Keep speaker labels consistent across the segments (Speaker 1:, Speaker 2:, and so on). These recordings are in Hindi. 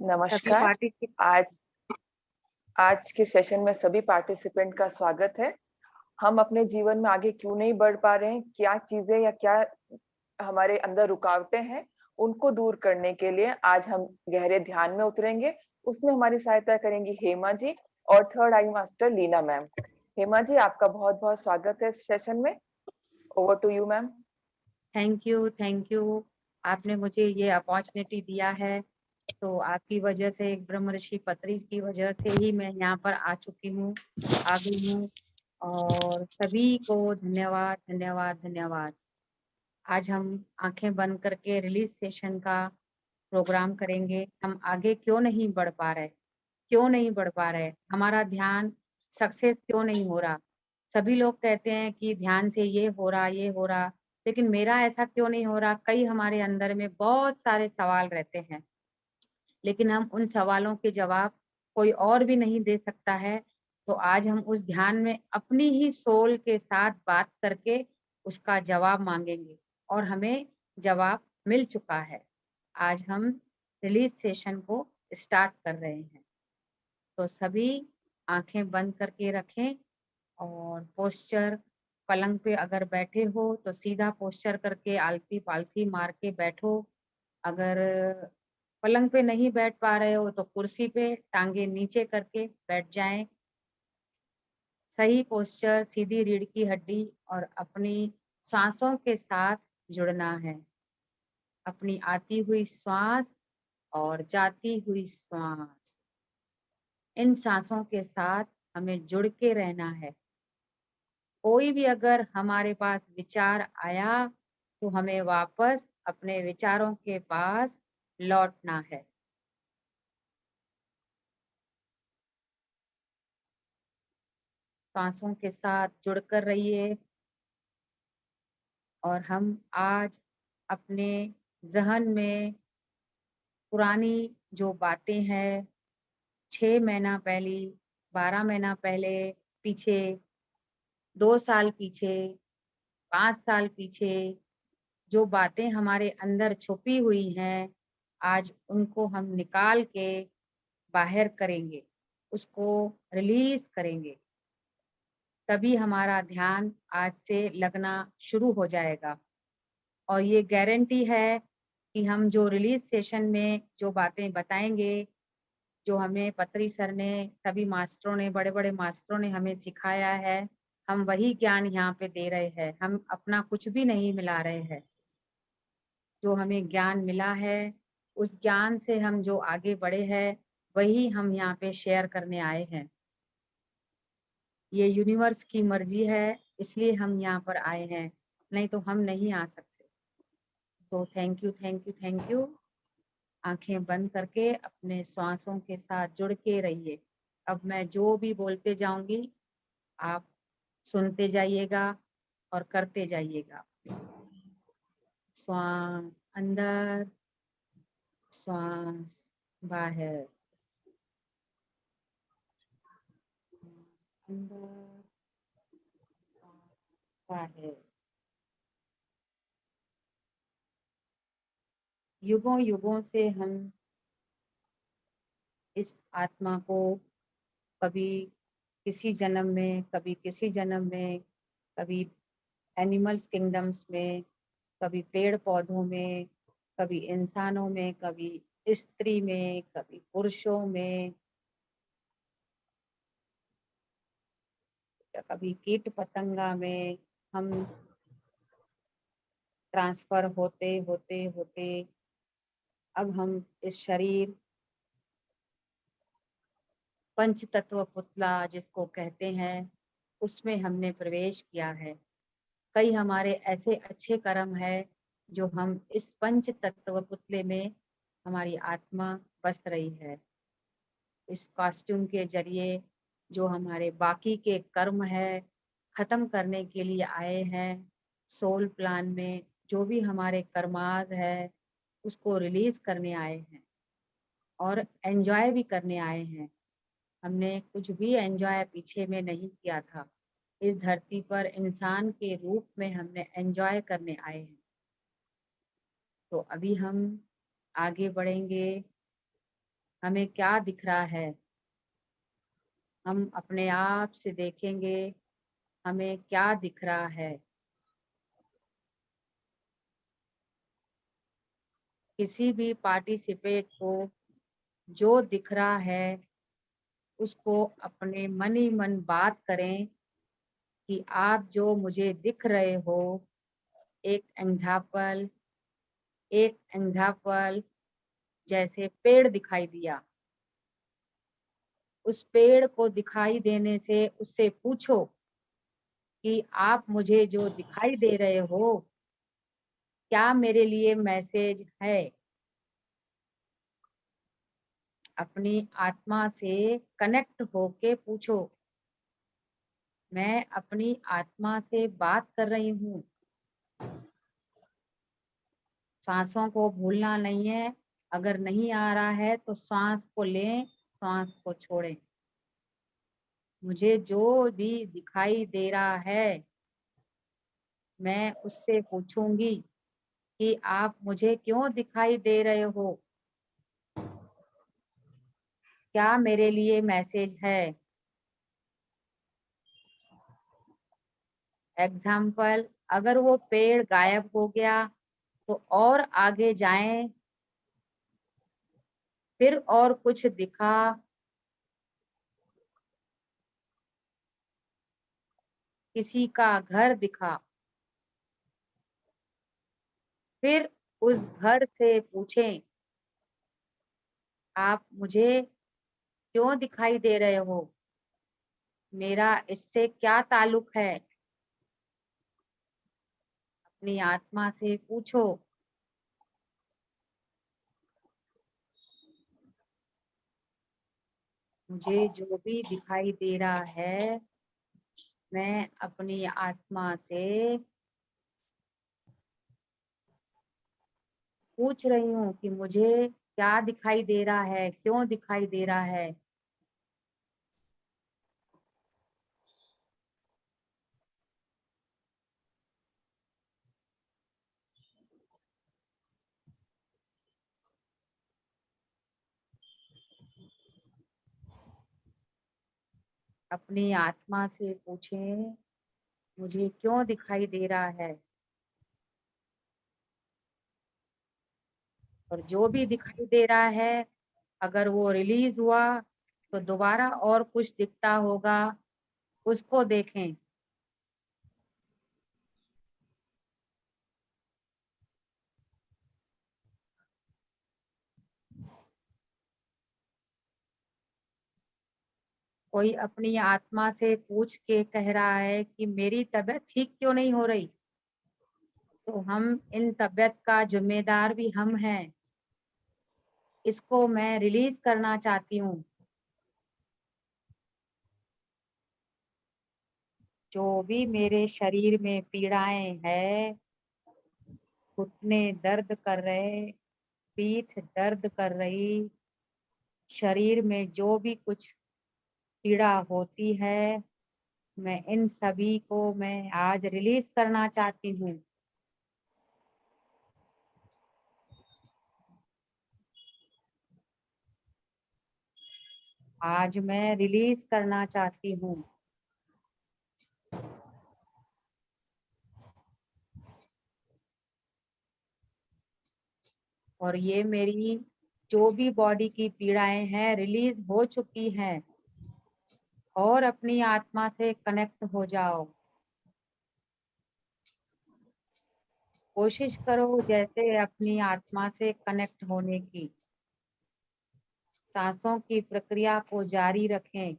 Speaker 1: सभी
Speaker 2: नमस्कार।
Speaker 1: पार्टिसिप
Speaker 2: आज आज के सेशन में सभी पार्टिसिपेंट का स्वागत है। हम अपने जीवन में आगे क्यों नहीं बढ़ पा रहे हैं, क्या चीज़ें या क्या हमारे अंदर रुकावटें हैं, उनको दूर करने के लिए आज हम गहरे ध्यान में उतरेंगे। उसमें हमारी सहायता करेंगी हेमा जी और third eye master Leena ma'am. Hema ji, आपका बहुत-बहुत स्वागत है इस सेशन में। Over to you ma'am.
Speaker 1: Thank you. आपने मुझे ये अपॉर्च्युनिटी दिया है, तो आपकी वजह से एक ब्रह्मर्षि पत्री की वजह से ही मैं यहाँ पर आ चुकी हूँ, आ गई हूँ और सभी को धन्यवाद, धन्यवाद, धन्यवाद। आज हम आँखें बंद करके रिलीज़ सेशन का प्रोग्राम करेंगे। हम आगे क्यों नहीं बढ़ पा रहे? क्यों नहीं बढ़ पा रहे? हमारा ध्यान सक्सेस क्यों नहीं हो रहा? सभी लोग कहते हैं कि ध्यान से ये हो रहा, लेकिन मेरा ऐसा क्यों नहीं हो रहा? कई हमारे अंदर में बहुत सारे सवाल रहते हैं, लेकिन हम उन सवालों के जवाब कोई और भी नहीं दे सकता है। तो आज हम उस ध्यान में अपनी ही सोल के साथ बात करके उसका जवाब माँगेंगे और हमें जवाब मिल चुका है। आज हम रिलीज़ सेशन को स्टार्ट कर रहे हैं। तो सभी आँखें बंद करके रखें और पोस्चर पलंग पे अगर बैठे हो तो सीधा पोस्चर करके आलती-पालथी मार के बैठो। अगर पलंग पे नहीं बैठ पा रहे हो तो कुर्सी पे टाँगे नीचे करके बैठ जाएँ। सही पोस्चर, सीधी रीढ़ की हड्डी और अपनी साँसों के साथ जुड़ना है। अपनी आती हुई श्वास और जाती हुई श्वास, इन साँसों के साथ हमें जुड़ के रहना है। कोई भी अगर हमारे पास विचार आया, तो हमें वापस अपने विचारों के पास लौटना है। साँसों के साथ जुड़कर रहिए और हम आज अपने ज़हन में पुरानी जो बातें हैं, 6 महीना पहले, 12 महीना पहले, पीछे, 2 साल पीछे, 5 साल पीछे जो बातें हमारे अंदर छुपी हुई हैं, आज उनको हम निकाल के बाहर करेंगे, उसको रिलीज़ करेंगे। तभी हमारा ध्यान आज से लगना शुरू हो जाएगा और ये गारंटी है कि हम जो रिलीज़ सेशन में जो बातें बताएँगे, जो हमें पत्री सर ने, सभी मास्टरों ने, बड़े-बड़े मास्टरों ने हमें सिखाया है, हम वही ज्ञान यहाँ पे दे रहे हैं। हम अपना कुछ भी नहीं मिला रहे हैं। जो हमें ज्ञान मिला है, उस ज्ञान से हम जो आगे बढ़े हैं, वही हम यहाँ पे शेयर करने आए हैं। ये यूनिवर्स की मर्ज़ी है, इसलिए हम यहाँ पर आए हैं, नहीं तो हम नहीं आ सकते। तो thank you, thank you, thank you. आँखें बंद करके अपने श्वासों के साथ जुड़ के रहिए। अब मैं जो भी बोलते जाऊँगी, आप सुनते जाइएगा और करते जाइएगा। श्वास अंदर, श्वास बाहर। अंदर, बाहर। युगों-युगों से हम इस आत्मा को कभी किसी जन्म में, कभी किसी जन्म में, कभी एनिमल्स किंगडम्स में, कभी पेड़-पौधों में, कभी इंसानों में, कभी स्त्री में, कभी पुरुषों में, या कभी कीट-पतंगा में हम ट्रांसफ़र होते, होते, होते अब हम इस शरीर पंच तत्व पुतला जिसको कहते हैं, उसमें हमने प्रवेश किया है। कई हमारे ऐसे अच्छे कर्म है, जो हम इस पंच तत्व पुतले में हमारी आत्मा बस रही है। इस कॉस्ट्यूम के ज़रिए जो हमारे बाकी के कर्म है, ख़त्म करने के लिए आए हैं। सोल प्लान में जो भी हमारे कर्माज़ है, उसको रिलीज़ करने आए हैं और एन्जॉय भी करने आए हैं। हमने कुछ भी एन्जॉय पीछे में नहीं किया था। इस धरती पर इंसान के रूप में हमने एन्जॉय करने आए हैं। तो अभी हम आगे बढ़ेंगे हमें क्या दिख रहा है? हम अपने आप से देखेंगे हमें क्या दिख रहा है। किसी भी पार्टिसिपेट को जो दिख रहा है उसको अपने मन ही मन बात करें कि आप जो मुझे दिख रहे हो, एक एग्जाम्पल जैसे पेड़ दिखाई दिया। उस पेड़ को दिखाई देने से उससे पूछो कि आप मुझे जो दिखाई दे रहे हो, क्या मेरे लिए मैसेज है? अपनी आत्मा से कनेक्ट होके पूछो। मैं अपनी आत्मा से बात कर रही हूँ। सांसों को भूलना नहीं है। अगर नहीं आ रहा है तो सांस को लें, सांस को छोड़ें। मुझे जो भी दिखाई दे रहा है मैं उससे पूछूंगी कि आप मुझे क्यों दिखाई दे रहे हो? क्या मेरे लिए मैसेज है? एग्जाम्पल, अगर वो पेड़ गायब हो गया तो और आगे जाएं, फिर और कुछ दिखा, किसी का घर दिखा, फिर उस घर से पूछें आप मुझे क्यों दिखाई दे रहे हो? मेरा इससे क्या ताल्लुक है? अपनी आत्मा से पूछो। मुझे जो भी दिखाई दे रहा है मैं अपनी आत्मा से पूछ रही हूँ कि मुझे क्या दिखाई दे रहा है, क्यों दिखाई दे रहा है। अपनी आत्मा से पूछें मुझे क्यों दिखाई दे रहा है, और जो भी दिखाई दे रहा है अगर वो रिलीज हुआ तो दोबारा और कुछ दिखता होगा, उसको देखें। कोई अपनी आत्मा से पूछ के कह रहा है कि मेरी तबीयत ठीक क्यों नहीं हो रही, तो हम इन तबीयत का जिम्मेदार भी हम हैं। इसको मैं रिलीज करना चाहती हूँ। जो भी मेरे शरीर में पीड़ाएं हैं, घुटने दर्द कर रहे, पीठ दर्द कर रही, शरीर में जो भी कुछ पीड़ा होती है, मैं इन सभी को मैं आज रिलीज करना चाहती हूँ। आज मैं रिलीज करना चाहती हूँ। और ये मेरी जो भी बॉडी की पीड़ाएं हैं रिलीज हो चुकी हैं। और अपनी आत्मा से कनेक्ट हो जाओ। कोशिश करो जैसे अपनी आत्मा से कनेक्ट होने की। सांसों की प्रक्रिया को जारी रखें।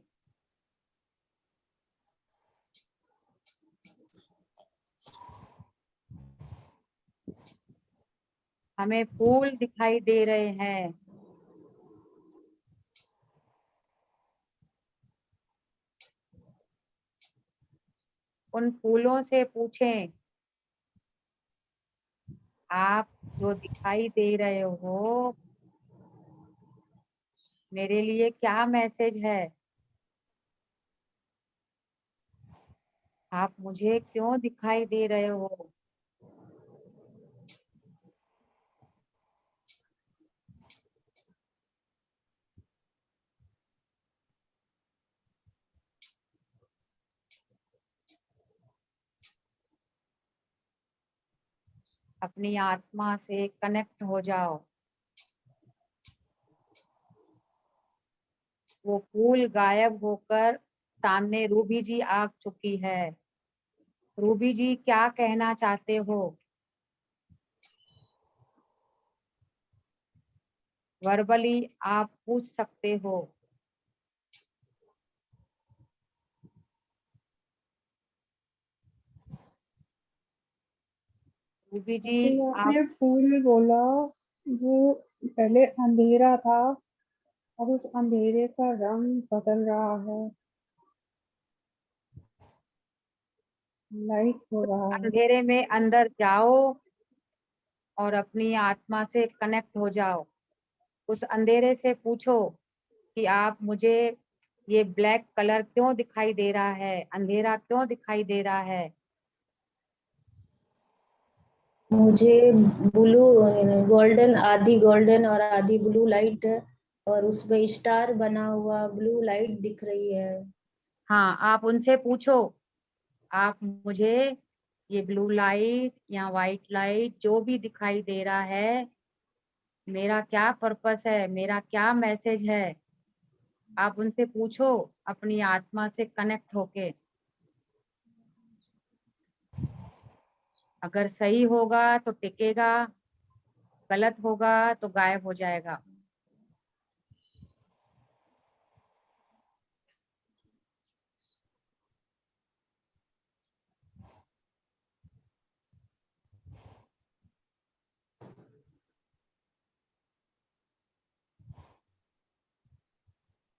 Speaker 1: हमें फूल दिखाई दे रहे हैं। उन फूलों से पूछें आप जो दिखाई दे रहे हो मेरे लिए क्या मैसेज है? आप मुझे क्यों दिखाई दे रहे हो? अपनी आत्मा से कनेक्ट हो जाओ। वो फूल गायब होकर सामने रूबी जी आ चुकी है। रूबी जी क्या कहना चाहते हो? वर्बली आप पूछ सकते हो। रूबी जी
Speaker 3: जैसे
Speaker 1: आप
Speaker 3: आपने फूल बोला, वो पहले अंधेरा था, अब उस अंधेरे का रंग बदल रहा है, लाइट हो रहा है।
Speaker 1: अंधेरे में अंदर जाओ और अपनी आत्मा से कनेक्ट हो जाओ। उस अंधेरे से पूछो कि आप मुझे ये ब्लैक कलर क्यों दिखाई दे रहा है, अंधेरा क्यों दिखाई दे रहा है?
Speaker 4: मुझे ब्लू, गोल्डन, आधी गोल्डन और आधी ब्लू लाइट, और उसमें स्टार बना हुआ ब्लू लाइट दिख रही है।
Speaker 1: हाँ, आप उनसे पूछो, आप मुझे ये ब्लू लाइट या व्हाइट लाइट जो भी दिखाई दे रहा है, मेरा क्या पर्पस है, मेरा क्या मैसेज है? आप उनसे पूछो अपनी आत्मा से कनेक्ट होके। अगर सही होगा तो टिकेगा, गलत होगा तो गायब हो जाएगा।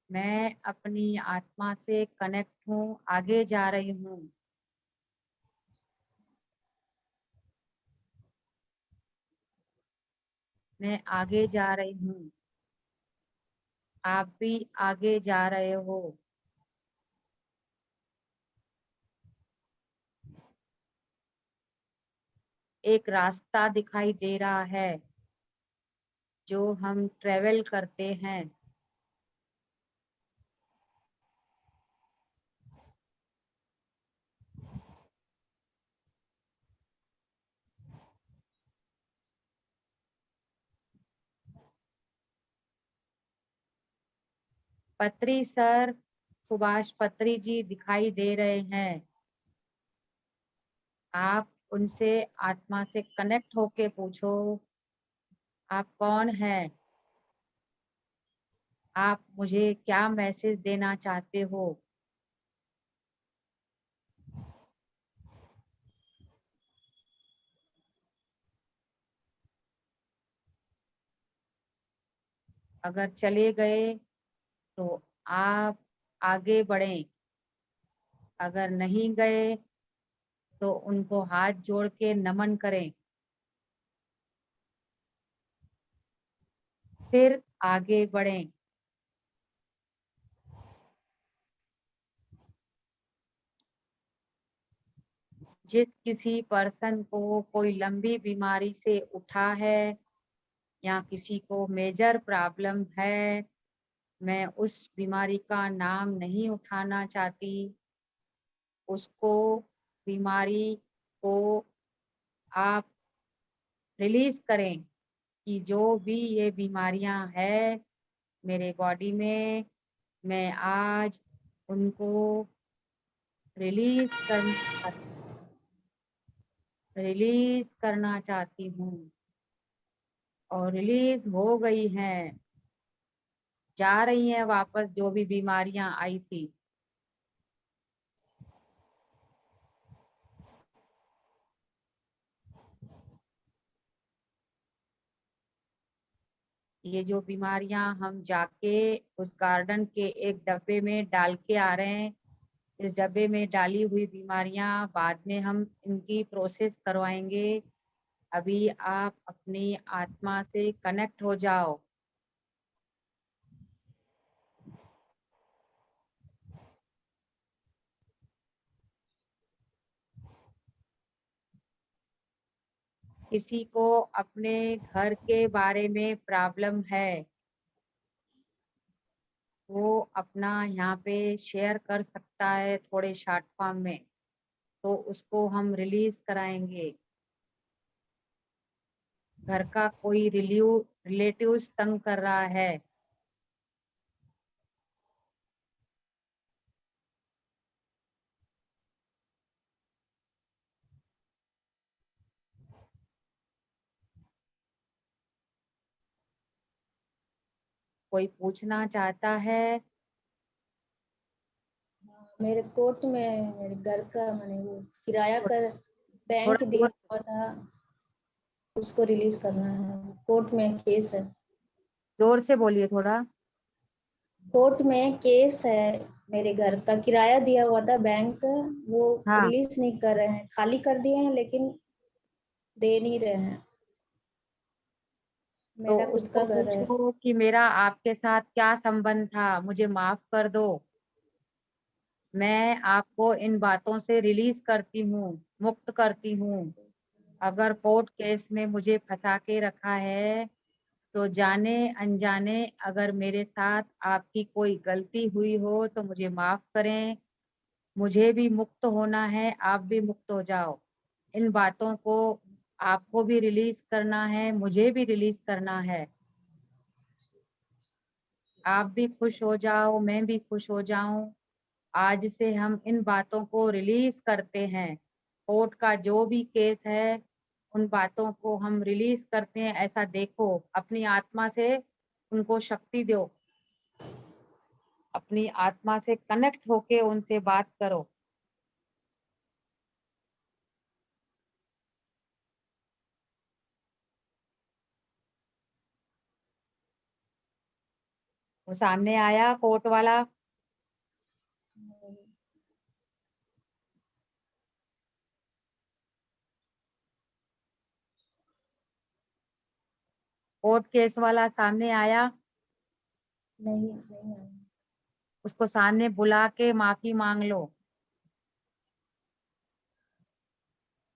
Speaker 1: मैं अपनी आत्मा से कनेक्ट हूँ, आगे जा रही हूँ। मैं आगे जा रही हूँ। आप भी आगे जा रहे हो। एक रास्ता दिखाई दे रहा है जो हम ट्रेवल करते हैं। पत्री सर, सुभाष पत्री जी दिखाई दे रहे हैं। आप उनसे आत्मा से कनेक्ट होके पूछो, आप कौन हैं? आप मुझे क्या मैसेज देना चाहते हो? अगर चले गए तो आप आगे बढ़ें, अगर नहीं गए तो उनको हाथ जोड़ के नमन करें, फिर आगे बढ़ें। जिस किसी पर्सन को कोई लंबी बीमारी से उठा है या किसी को मेजर प्रॉब्लम है, मैं उस बीमारी का नाम नहीं उठाना चाहती। उसको, बीमारी को आप रिलीज करें कि जो भी ये बीमारियां है मेरे बॉडी में, मैं आज उनको रिलीज करना चाहती हूँ। और रिलीज हो गई हैं, जा रही हैं वापस जो भी बीमारियां आई थी। ये जो बीमारियां हम जाके उस गार्डन के एक डब्बे में डाल के आ रहे हैं, इस डब्बे में डाली हुई बीमारियां बाद में हम इनकी प्रोसेस करवाएंगे। अभी आप अपनी आत्मा से कनेक्ट हो जाओ। किसी को अपने घर के बारे में प्रॉब्लम है, वो अपना यहाँ पे शेयर कर सकता है थोड़े शॉर्ट फॉर्म में, तो उसको हम रिलीज कराएंगे। घर का कोई रिलेटिव तंग कर रहा है। कोई पूछना चाहता है?
Speaker 4: मेरे कोर्ट में मेरे घर का मैंने वो किराया का बैंक
Speaker 1: थोड़ा
Speaker 4: दिया
Speaker 1: जोर
Speaker 4: हुआ था, उसको रिलीज करना है। कोर्ट में केस है।
Speaker 1: जोर से बोलिए थोड़ा।
Speaker 4: कोर्ट में केस है। मेरे घर का किराया दिया हुआ था बैंक, वो
Speaker 1: हाँ,
Speaker 4: रिलीज नहीं कर रहे हैं। खाली कर दिए हैं लेकिन दे नहीं रहे हैं।
Speaker 1: तो
Speaker 4: मेरा खुद
Speaker 1: उसको
Speaker 4: का घर है।
Speaker 1: पूछो कि मेरा आपके साथ क्या संबंध था, मुझे माफ कर दो। मैं आपको इन बातों से रिलीज करती हूँ, मुक्त करती हूँ। अगर कोर्ट केस में मुझे फंसा के रखा है तो जाने अनजाने अगर मेरे साथ आपकी कोई गलती हुई हो तो मुझे माफ करें। मुझे भी मुक्त होना है, आप भी मुक्त हो जाओ। इन बातों को आपको भी रिलीज करना है, मुझे भी रिलीज करना है। आप भी खुश हो जाओ, मैं भी खुश हो जाऊं। आज से हम इन बातों को रिलीज करते हैं। कोर्ट का जो भी केस है उन बातों को हम रिलीज करते हैं। ऐसा देखो, अपनी आत्मा से उनको शक्ति दो, अपनी आत्मा से कनेक्ट होके उनसे बात करो। वो सामने आया कोर्ट वाला। कोर्ट केस वाला सामने आया।
Speaker 4: नहीं नहीं आया।
Speaker 1: उसको सामने बुला के माफी मांग लो।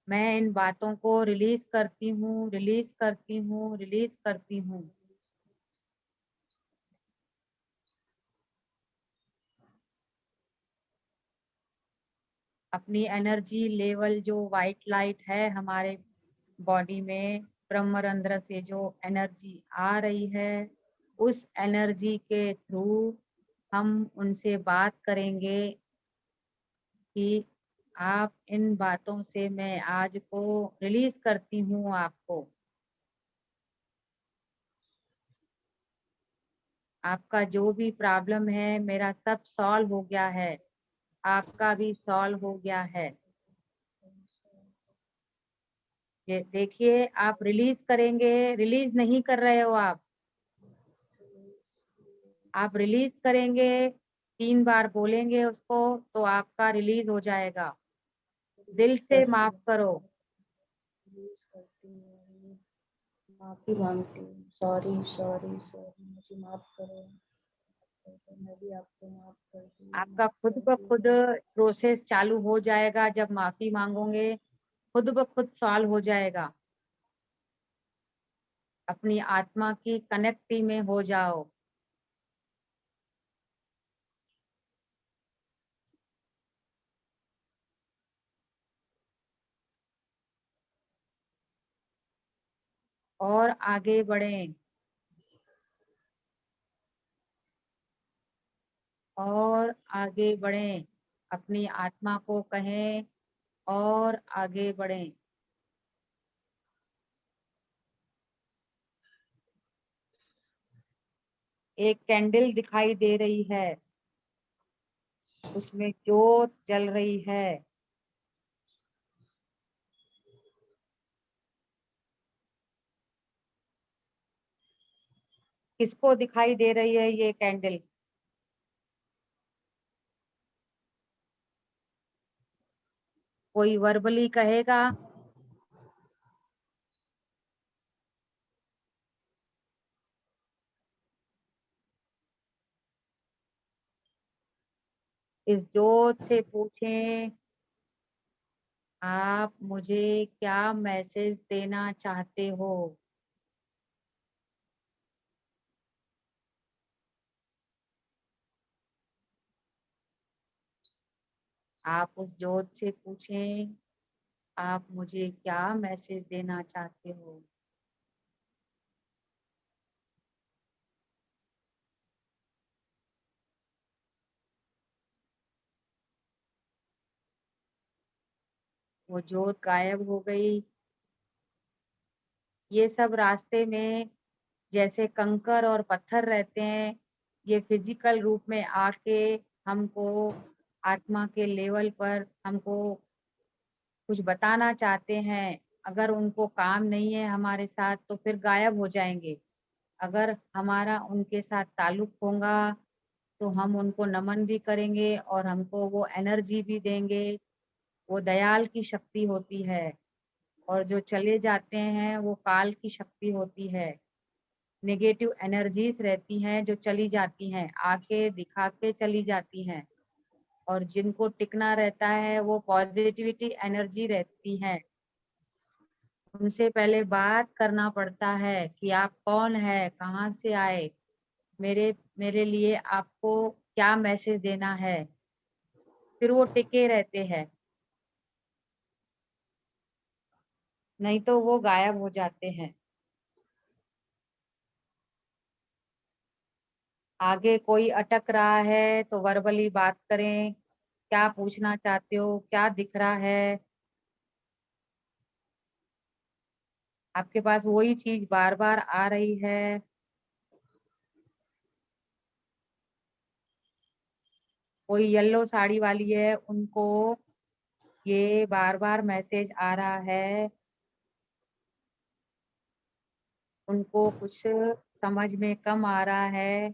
Speaker 1: मैं इन बातों को रिलीज करती हूँ, रिलीज करती हूँ, रिलीज करती हूँ। अपनी एनर्जी लेवल जो वाइट लाइट है हमारे बॉडी में, ब्रह्मरंध्र से जो एनर्जी आ रही है, उस एनर्जी के थ्रू हम उनसे बात करेंगे कि आप इन बातों से मैं आज को रिलीज करती हूँ आपको। आपका जो भी प्रॉब्लम है मेरा सब सॉल्व हो गया है, आपका भी सॉल्व हो गया है। ये देखिए, आप रिलीज करेंगे, रिलीज नहीं कर रहे हो आप रिलीज करेंगे। 3 बार बोलेंगे उसको तो आपका रिलीज हो जाएगा। दिल से माफ करो।
Speaker 4: रिलीज करती हूँ। माफी मांगती हूँ। सॉरी सॉरी सॉरी, मुझे माफ करो। मैं भी आपको माफ करती हूँ।
Speaker 1: आपका
Speaker 4: माफ
Speaker 1: खुद ब
Speaker 4: करती
Speaker 1: खुद
Speaker 4: हूँ।
Speaker 1: प्रोसेस चालू हो जाएगा। जब माफी मांगोगे खुद ब खुद सॉल्व हो जाएगा। अपनी आत्मा की कनेक्टिव में हो जाओ। और आगे बढ़ें, और आगे बढ़ें। अपनी आत्मा को कहें और आगे बढ़ें। एक कैंडल दिखाई दे रही है, उसमें जोत जल रही है। किसको दिखाई दे रही है ये कैंडल? कोई वर्बली कहेगा? इस जोत से पूछें, आप मुझे क्या मैसेज देना चाहते हो? आप उस जोत से पूछें, आप मुझे क्या मैसेज देना चाहते हो? वो जोत गायब हो गई। ये सब रास्ते में जैसे कंकर और पत्थर रहते हैं, ये फिजिकल रूप में आके हमको आत्मा के लेवल पर हमको कुछ बताना चाहते हैं। अगर उनको काम नहीं है हमारे साथ तो फिर गायब हो जाएंगे। अगर हमारा उनके साथ ताल्लुक होगा तो हम उनको नमन भी करेंगे और हमको वो एनर्जी भी देंगे। वो दयाल की शक्ति होती है। और जो चले जाते हैं वो काल की शक्ति होती है। नेगेटिव एनर्जीज रहती हैं जो चली जाती हैं, आके दिखा के चली जाती हैं। और जिनको टिकना रहता है वो पॉजिटिविटी एनर्जी रहती है। उनसे पहले बात करना पड़ता है कि आप कौन है, कहाँ से आए, मेरे मेरे लिए आपको क्या मैसेज देना है। फिर वो टिके रहते हैं, नहीं तो वो गायब हो जाते हैं। आगे कोई अटक रहा है तो वर्बली बात करें, क्या पूछना चाहते हो, क्या दिख रहा है। आपके पास वही चीज बार बार आ रही है। कोई येलो साड़ी वाली है, उनको ये बार बार मैसेज आ रहा है। उनको कुछ समझ में कम आ रहा है,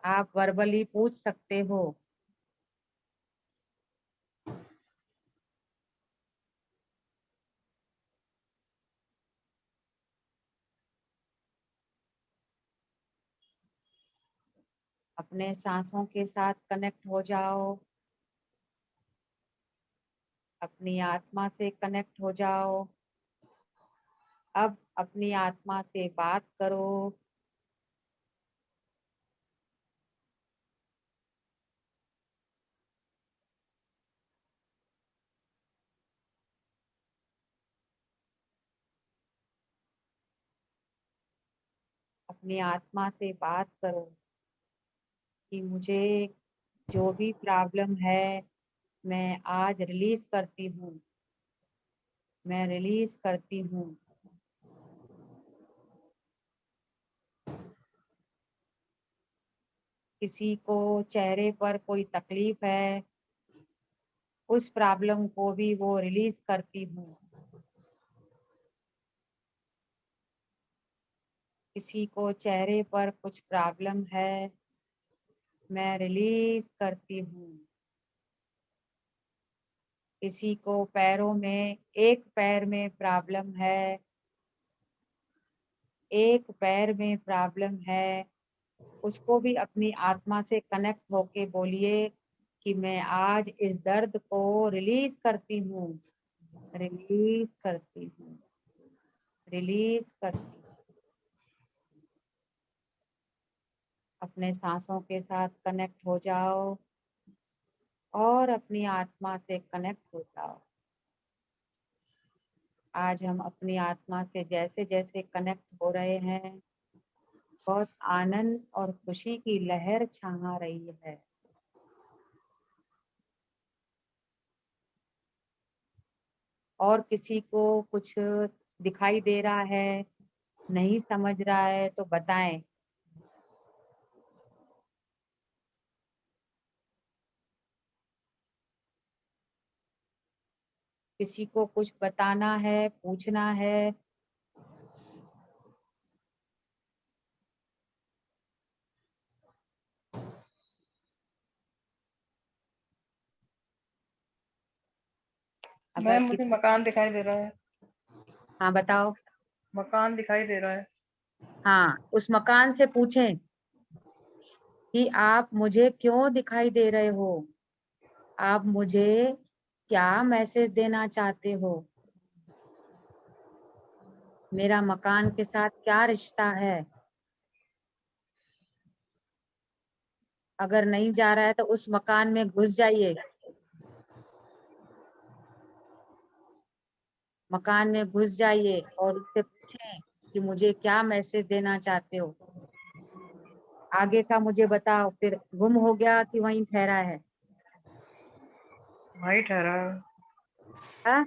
Speaker 1: आप वर्बली पूछ सकते हो। अपने सांसों के साथ कनेक्ट हो जाओ, अपनी आत्मा से कनेक्ट हो जाओ। अब अपनी आत्मा से बात करो। अपनी आत्मा से बात करो कि मुझे जो भी प्रॉब्लम है मैं आज रिलीज करती हूँ, मैं रिलीज करती हूँ। किसी को चेहरे पर कोई तकलीफ है, उस प्रॉब्लम को भी वो रिलीज करती हूँ। किसी को चेहरे पर कुछ प्रॉब्लम है, मैं रिलीज करती हूँ। किसी को पैरों में, एक पैर में प्रॉब्लम है, एक पैर में प्रॉब्लम है, उसको भी अपनी आत्मा से कनेक्ट होके बोलिए कि मैं आज इस दर्द को रिलीज करती हूँ, रिलीज करती हूँ, रिलीज करती हूँ। अपने सांसों के साथ कनेक्ट हो जाओ और अपनी आत्मा से कनेक्ट हो जाओ। आज हम अपनी आत्मा से जैसे जैसे कनेक्ट हो रहे हैं, बहुत आनंद और खुशी की लहर छा रही है। और किसी को कुछ दिखाई दे रहा है, नहीं समझ रहा है तो बताएं। किसी को कुछ बताना है, पूछना है, अगर
Speaker 5: मैम मुझे
Speaker 1: किसी।
Speaker 5: मकान दिखाई दे रहा है।
Speaker 1: हाँ बताओ।
Speaker 5: मकान दिखाई दे रहा है।
Speaker 1: हाँ, उस मकान से पूछें कि आप मुझे क्यों दिखाई दे रहे हो, आप मुझे क्या मैसेज देना चाहते हो, मेरा मकान के साथ क्या रिश्ता है। अगर नहीं जा रहा है तो उस मकान में घुस जाइए, मकान में घुस जाइए और उससे पूछें कि मुझे क्या मैसेज देना चाहते हो। आगे का मुझे बताओ। फिर गुम हो गया कि वहीं ठहरा है।
Speaker 5: वही ठहरा है।
Speaker 1: हाँ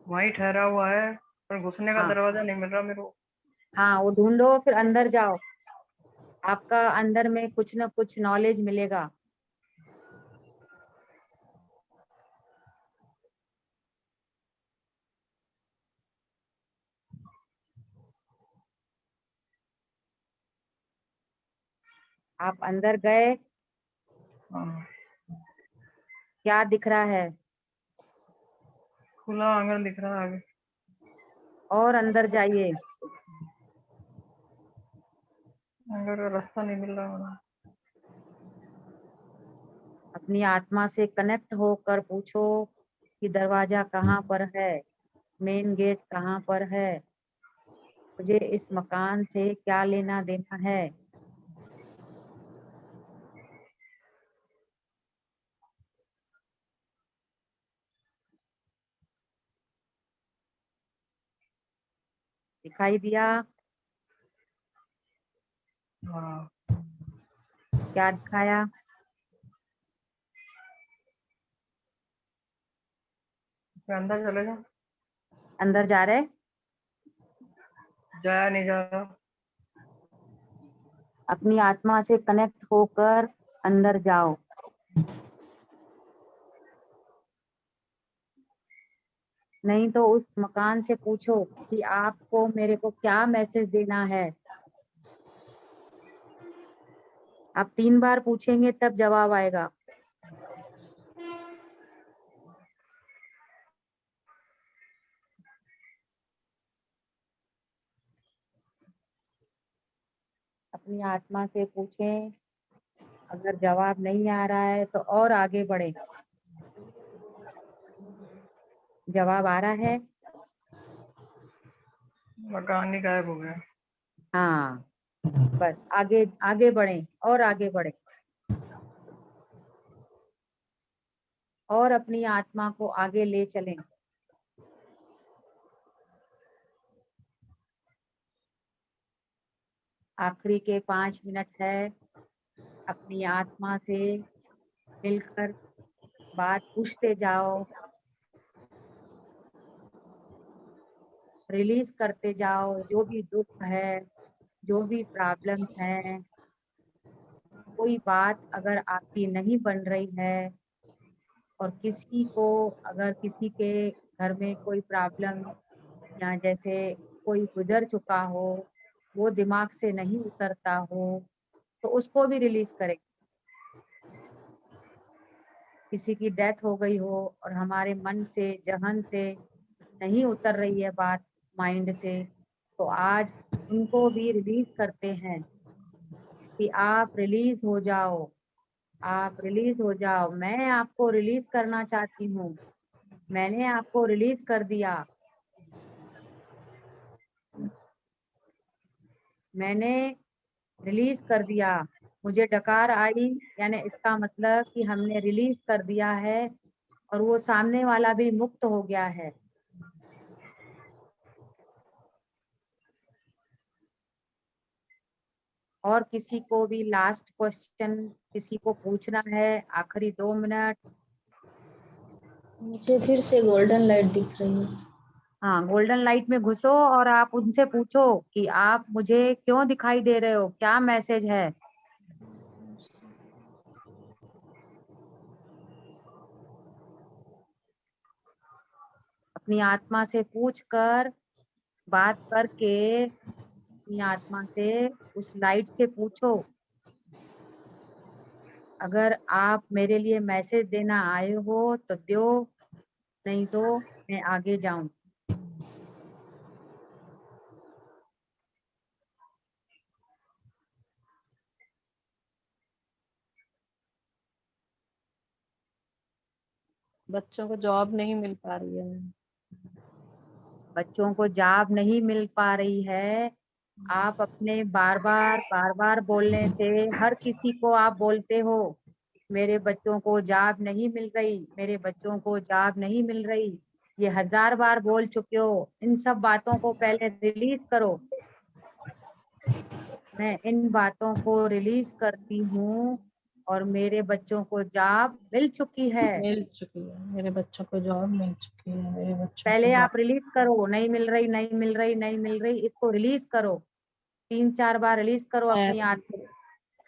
Speaker 5: वहीं ठहरा हुआ है, पर घुसने का
Speaker 1: हाँ
Speaker 5: दरवाजा नहीं मिल रहा मेरे को।
Speaker 1: हाँ, वो ढूंढो, फिर अंदर जाओ। आपका अंदर में कुछ ना कुछ नॉलेज मिलेगा। आप अंदर गए,
Speaker 5: हाँ,
Speaker 1: क्या दिख रहा है?
Speaker 5: खुला आंगन दिख रहा है आगे।
Speaker 1: और अंदर जाइए।
Speaker 5: अंदर का रास्ता नहीं मिल रहा मुझे।
Speaker 1: अपनी आत्मा से कनेक्ट होकर पूछो कि दरवाजा कहाँ पर है, मेन गेट कहाँ पर है, मुझे इस मकान से क्या लेना देना है। दिखाई दिया?
Speaker 5: हाँ,
Speaker 1: क्या दिखाया?
Speaker 5: इसमें अंदर चले जाओ।
Speaker 1: अंदर जा रहे?
Speaker 5: जाया नहीं जा रहा।
Speaker 1: अपनी आत्मा से कनेक्ट होकर अंदर जाओ। नहीं तो उस मकान से पूछो कि आपको मेरे को क्या मैसेज देना है। आप 3 बार पूछेंगे तब जवाब आएगा। अपनी आत्मा से पूछें, अगर जवाब नहीं आ रहा है तो और आगे बढ़े। जवाब आ रहा है?
Speaker 5: मकान ही गायब हो गया।
Speaker 1: हाँ, बस आगे आगे बढ़े और आगे बढ़े, और अपनी आत्मा को आगे ले चलें। आखिरी के 5 मिनट है। अपनी आत्मा से मिलकर बात पूछते जाओ, रिलीज करते जाओ जो भी दुख है, जो भी प्रॉब्लम्स हैं। कोई बात अगर आपकी नहीं बन रही है, और किसी को अगर किसी के घर में कोई प्रॉब्लम, या जैसे कोई गुजर चुका हो, वो दिमाग से नहीं उतरता हो, तो उसको भी रिलीज करें। किसी की डेथ हो गई हो और हमारे मन से, जहन से नहीं उतर रही है बात, माइंड से, तो आज उनको भी रिलीज करते हैं कि आप रिलीज हो जाओ, आप रिलीज हो जाओ। मैं आपको रिलीज करना चाहती हूँ, मैंने आपको रिलीज कर दिया, मैंने रिलीज कर दिया। मुझे डकार आई, यानी इसका मतलब कि हमने रिलीज कर दिया है, और वो सामने वाला भी मुक्त हो गया है। और किसी को भी लास्ट क्वेश्चन किसी को पूछना है? आखिरी 2 मिनट।
Speaker 4: मुझे फिर से गोल्डन लाइट दिख रही है।
Speaker 1: हाँ, गोल्डन लाइट में घुसो और आप उनसे पूछो कि आप मुझे क्यों दिखाई दे रहे हो, क्या मैसेज है। अपनी आत्मा से पूछ कर, बात करके अपनी आत्मा से, उस लाइट से पूछो, अगर आप मेरे लिए मैसेज देना आए हो तो दो, नहीं तो मैं आगे जाऊं।
Speaker 6: बच्चों को जॉब नहीं मिल पा रही है।
Speaker 1: बच्चों को जॉब नहीं मिल पा रही है। आप अपने बार बार बोलने से, हर किसी को आप बोलते हो मेरे बच्चों को जॉब नहीं मिल रही, मेरे बच्चों को जॉब नहीं मिल रही। ये 1000 बार बोल चुके हो। इन सब बातों को पहले रिलीज करो। मैं इन बातों को रिलीज करती हूँ और मेरे बच्चों को जॉब मिल चुकी है।
Speaker 6: मिल चुकी है, मेरे बच्चों को जॉब मिल चुकी है, मेरे बच्चों
Speaker 1: पहले
Speaker 6: को
Speaker 1: आप रिलीज करो, नहीं मिल रही, नहीं मिल रही, नहीं मिल रही, इसको रिलीज करो, 3-4 बार रिलीज करो अपनी आत्मा।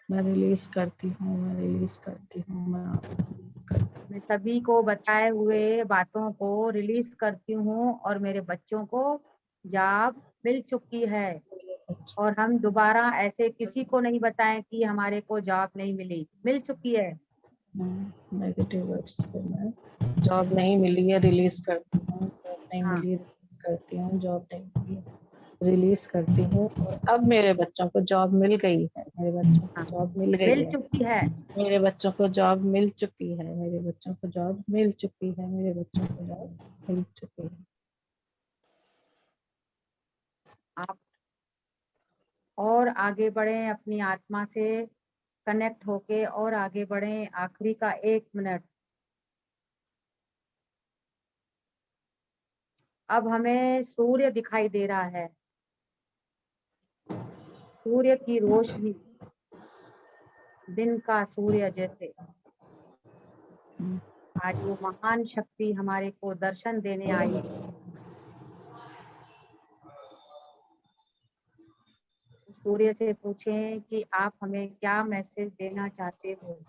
Speaker 6: मैं रिलीज करती हूँ, मैं रिलीज करती हूँ, मैं रिलीज करती हूँ।
Speaker 1: मैं सभी को बताए हुए बातों को रिलीज करती हूँ और मेरे बच्चों को जॉब मिल चुकी है। और हम दोबारा ऐसे किसी को नहीं बताएं कि हमारे को जॉब नहीं मिली, मिल चुकी है।
Speaker 6: नेगेटिव वर्ड्स पे मैं जॉब नहीं मिली है रिलीज करती हूँ, जॉब नहीं
Speaker 1: हाँ।
Speaker 6: मिली रिलीज करती हूँ, जॉब नहीं मिली रिलीज करती हूँ। और अब मेरे बच्चों को जॉब मिल गई है, मेरे बच्चों को
Speaker 1: हाँ,
Speaker 6: जॉब मिल गई
Speaker 1: मिल
Speaker 6: है,
Speaker 1: चुकी है।
Speaker 6: मेरे बच्चों को जॉब मिल चुकी है, मेरे बच्चों को जॉब मिल चुकी है, मेरे बच्चों को जॉब मिल चुकी है।
Speaker 1: आप और आगे बढ़ें, अपनी आत्मा से कनेक्ट होके और आगे बढ़ें। आखिरी का 1 मिनट। अब हमें सूर्य दिखाई दे रहा है, सूर्य की रोशनी, दिन का सूर्य जैसे। आज वो महान शक्ति हमारे को दर्शन देने आई। सूर्य से पूछें कि आप हमें क्या मैसेज देना चाहते हो।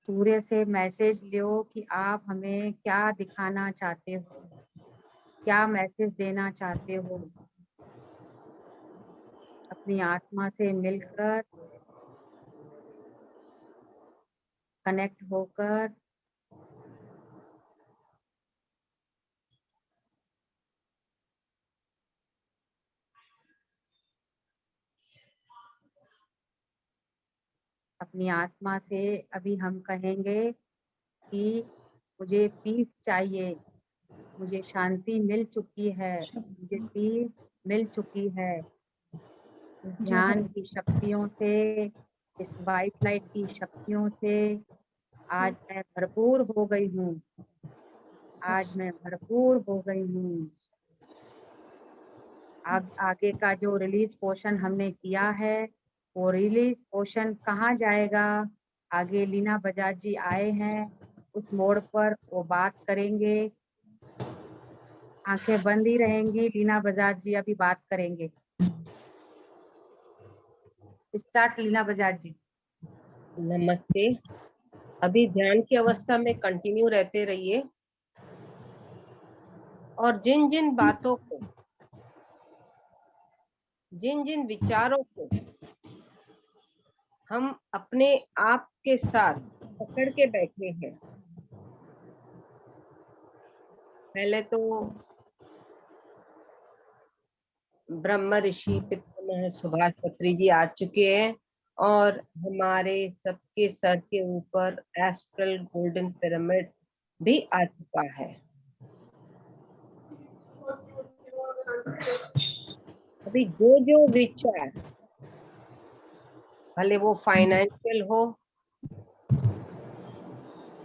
Speaker 1: सूर्य से मैसेज लो कि आप हमें क्या दिखाना चाहते हो, क्या मैसेज देना चाहते हो। अपनी आत्मा से मिलकर, कनेक्ट होकर अपनी आत्मा से अभी हम कहेंगे कि मुझे पीस चाहिए, मुझे शांति मिल चुकी है, मुझे पीस मिल चुकी है। इस ध्यान की शक्तियों से, इस वाइट लाइट की शक्तियों से आज मैं भरपूर हो गई हूँ, आज मैं भरपूर हो गई हूँ। आगे का जो रिलीज पोर्शन हमने किया है, वो रिलीज पोर्शन कहाँ जाएगा। आगे लीना बजाज जी आए हैं, उस मोड़ पर वो बात करेंगे। आंखें बंद ही रहेंगी, लीना बजाज जी अभी बात करेंगे। स्टार्ट लीना बजाज जी।
Speaker 7: नमस्ते। अभी ध्यान की अवस्था में कंटिन्यू रहते रहिए और जिन जिन बातों को, जिन जिन विचारों को हम अपने आप के साथ पकड़ के बैठे हैं, पहले तो ब्रह्म ऋषि पितामह सुभाष पत्री जी आ चुके हैं और हमारे सबके सर के ऊपर एस्ट्रल गोल्डन पिरामिड भी आ चुका है। अभी जो जो विचार, भले वो फाइनेंशियल हो,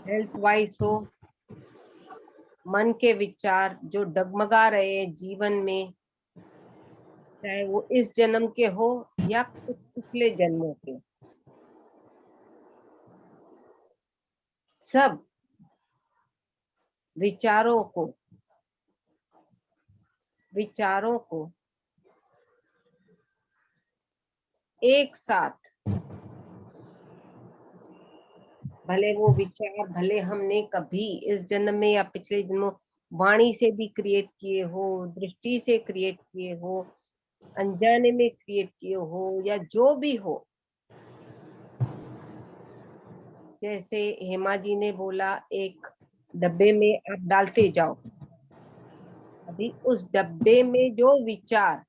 Speaker 7: हेल्थ वाइज हो, मन के विचार जो डगमगा रहे हैं जीवन में, चाहे वो इस जन्म के हो या कुछ पिछले जन्मों के, सब विचारों को एक साथ, भले वो विचार, भले हमने कभी इस जन्म में या पिछले जन्मों वाणी से भी क्रिएट किए हो, दृष्टि से क्रिएट किए हो, अनजाने में क्रिएट किए हो, या जो भी हो, जैसे हेमा जी ने बोला एक डब्बे में आप डालते जाओ। अभी उस डब्बे में जो विचार,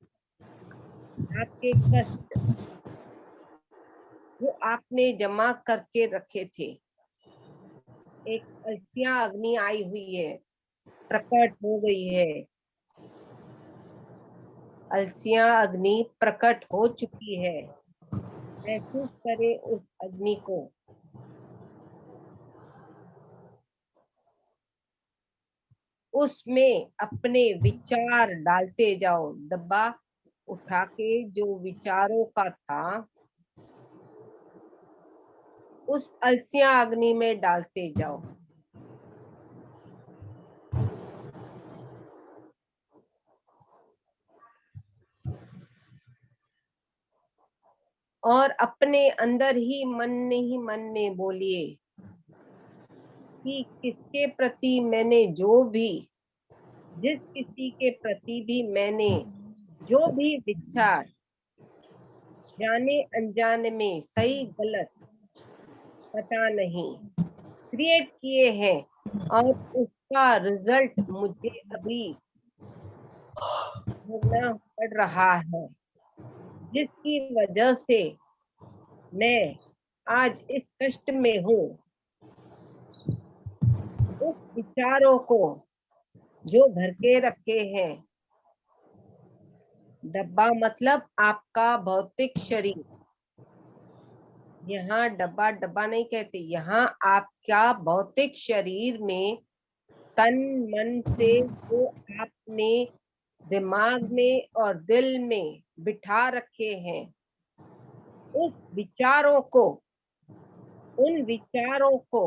Speaker 7: आपके कष्ट जो आपने जमा करके रखे थे, एक अलसिया अग्नि आई हुई है, प्रकट हो गई है। अलसियां अग्नि प्रकट हो चुकी है। महसूस करें उस अग्नि को। उसमें अपने विचार डालते जाओ। डब्बा उठा के जो विचारों का था उस अलसियां अग्नि में डालते जाओ। और अपने अंदर ही मन में बोलिए कि किसके प्रति मैंने जिस किसी के प्रति भी मैंने जो भी विचार जाने अनजाने में सही गलत पता नहीं क्रिएट किए हैं और उसका रिजल्ट मुझे अभी भोगना पड़ रहा है, जिसकी वजह से मैं आज इस कष्ट में हूँ, उस विचारों को जो भर के रखे हैं। डब्बा मतलब आपका भौतिक शरीर। यहाँ डब्बा डब्बा नहीं कहते, यहाँ आपका भौतिक शरीर में तन मन से जो आपने दिमाग में और दिल में बिठा रखे हैं, उस विचारों को, उन विचारों को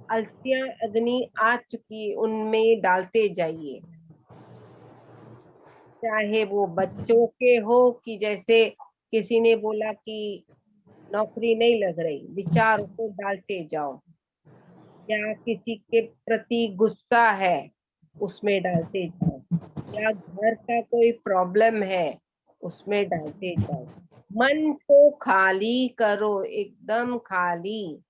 Speaker 7: अलसियां अग्नि आ चुकी उनमें डालते जाइए। चाहे वो बच्चों के हो कि जैसे किसी ने बोला कि नौकरी नहीं लग रही, विचारों को डालते जाओ। या किसी के प्रति गुस्सा है, उसमें डालते जाओ। या घर का कोई प्रॉब्लम है, उसमें डालते जाओ। मन को खाली करो, एकदम खाली।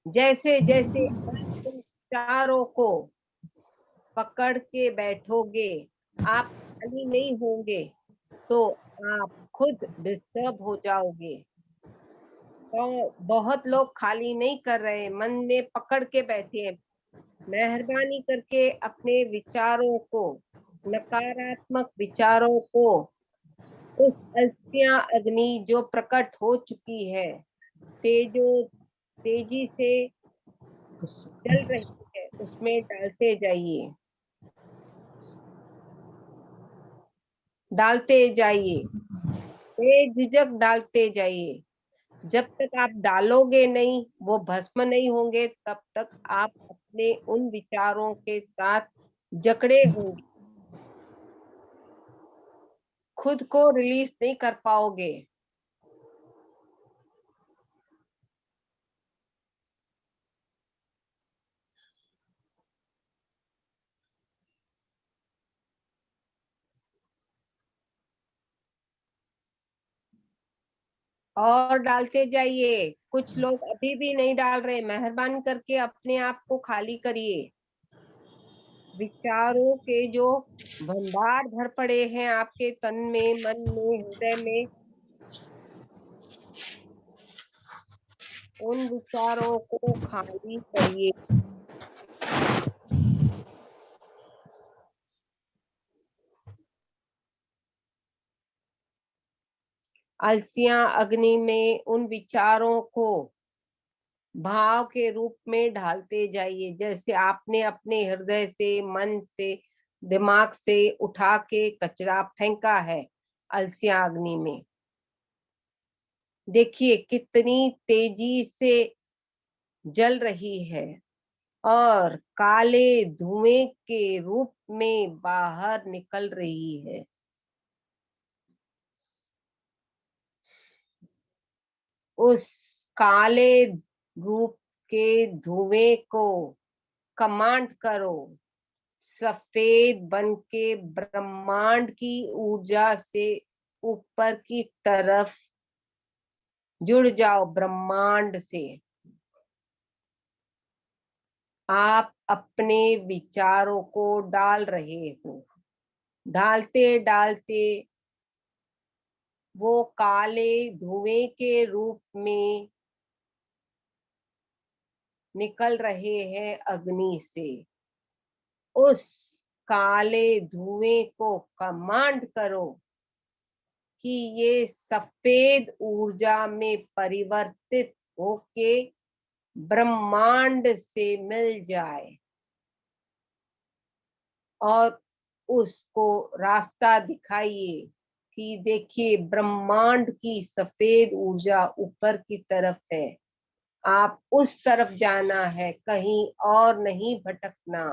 Speaker 7: जैसे जैसे आप उन विचारों को पकड़ के बैठोगे, आप खाली नहीं होंगे तो आप खुद डिस्टर्ब हो जाओगे। तो बहुत लोग खाली नहीं कर रहे, मन में पकड़ के बैठे हैं। मेहरबानी करके अपने विचारों को, नकारात्मक विचारों को, उस अलसियां अग्नि जो प्रकट हो चुकी है, तेजी से जल रही है, उसमें डालते जाइए, डालते जाइए, बेझिझक डालते जाइए। जब तक आप डालोगे नहीं, वो भस्म नहीं होंगे, तब तक आप अपने उन विचारों के साथ जकड़े होंगे, खुद को रिलीज नहीं कर पाओगे। और डालते जाइए। कुछ लोग अभी भी नहीं डाल रहे, मेहरबानी करके अपने आप को खाली करिए। विचारों के जो भंडार भर पड़े हैं आपके तन में, मन में, हृदय में, उन विचारों को खाली करिए। अलसियां अग्नि में उन विचारों को भाव के रूप में ढालते जाइए। जैसे आपने अपने हृदय से, मन से, दिमाग से उठा के कचरा फेंका है अलसियां अग्नि में। देखिए कितनी तेजी से जल रही है और काले धुएं के रूप में बाहर निकल रही है। उस काले रूप के धुएं को कमांड करो, सफेद बन के ब्रह्मांड की ऊर्जा से ऊपर की तरफ जुड़ जाओ, ब्रह्मांड से। आप अपने विचारों को डाल रहे हो, डालते डालते वो काले धुएं के रूप में निकल रहे हैं अग्नि से। उस काले धुएं को कमांड करो कि ये सफेद ऊर्जा में परिवर्तित होके ब्रह्मांड से मिल जाए और उसको रास्ता दिखाइए कि देखिए ब्रह्मांड की सफेद ऊर्जा ऊपर की तरफ है, आप उस तरफ जाना है, कहीं और नहीं भटकना।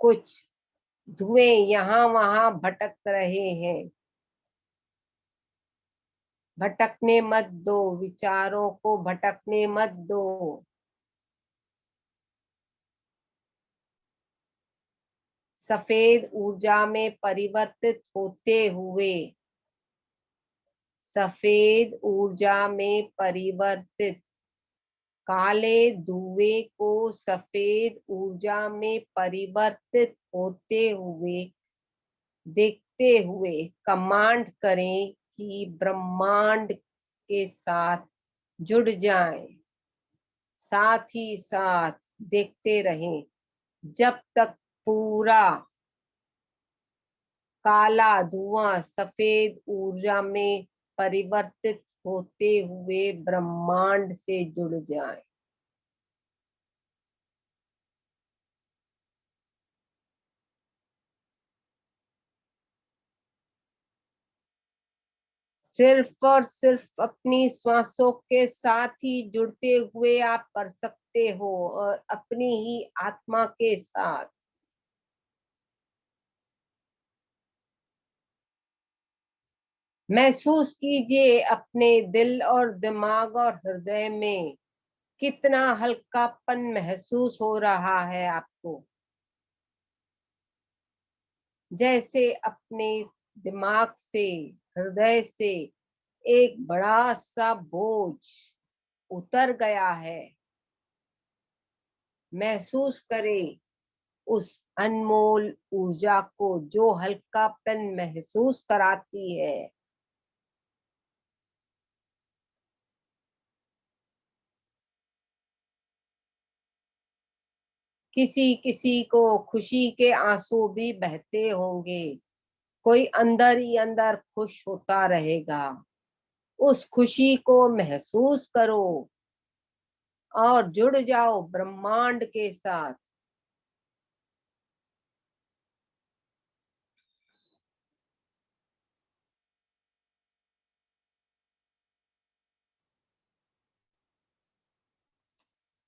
Speaker 7: कुछ धुएं यहाँ वहां भटक रहे हैं, भटकने मत दो, विचारों को भटकने मत दो। सफेद ऊर्जा में परिवर्तित होते हुए, सफेद ऊर्जा में परिवर्तित, काले धुएं को सफेद ऊर्जा में परिवर्तित होते हुए देखते हुए कमांड करें कि ब्रह्मांड के साथ जुड़ जाएं, साथ ही साथ देखते रहें जब तक पूरा काला धुआं सफेद ऊर्जा में परिवर्तित होते हुए ब्रह्मांड से जुड़ जाए। सिर्फ और सिर्फ अपनी श्वासों के साथ ही जुड़ते हुए आप कर सकते हो और अपनी ही आत्मा के साथ। महसूस कीजिए अपने दिल और दिमाग और हृदय में कितना हल्कापन महसूस हो रहा है आपको। जैसे अपने दिमाग से, हृदय से एक बड़ा सा बोझ उतर गया है। महसूस करें उस अनमोल ऊर्जा को जो हल्कापन महसूस कराती है। किसी किसी को खुशी के आंसू भी बहते होंगे, कोई अंदर ही अंदर खुश होता रहेगा। उस खुशी को महसूस करो और जुड़ जाओ ब्रह्मांड के साथ।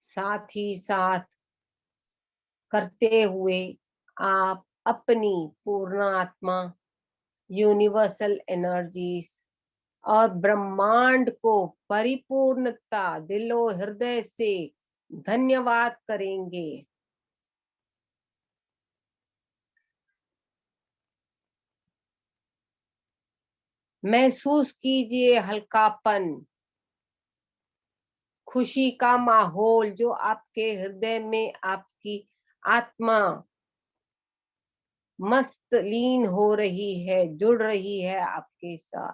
Speaker 7: साथ ही साथ करते हुए आप अपनी पूर्ण आत्मा, यूनिवर्सल एनर्जीज और ब्रह्मांड को परिपूर्णता दिलो हृदय से धन्यवाद करेंगे। महसूस कीजिए हल्कापन, खुशी का माहौल जो आपके हृदय में आपकी आत्मा मस्त लीन हो रही है, जुड़ रही है आपके साथ।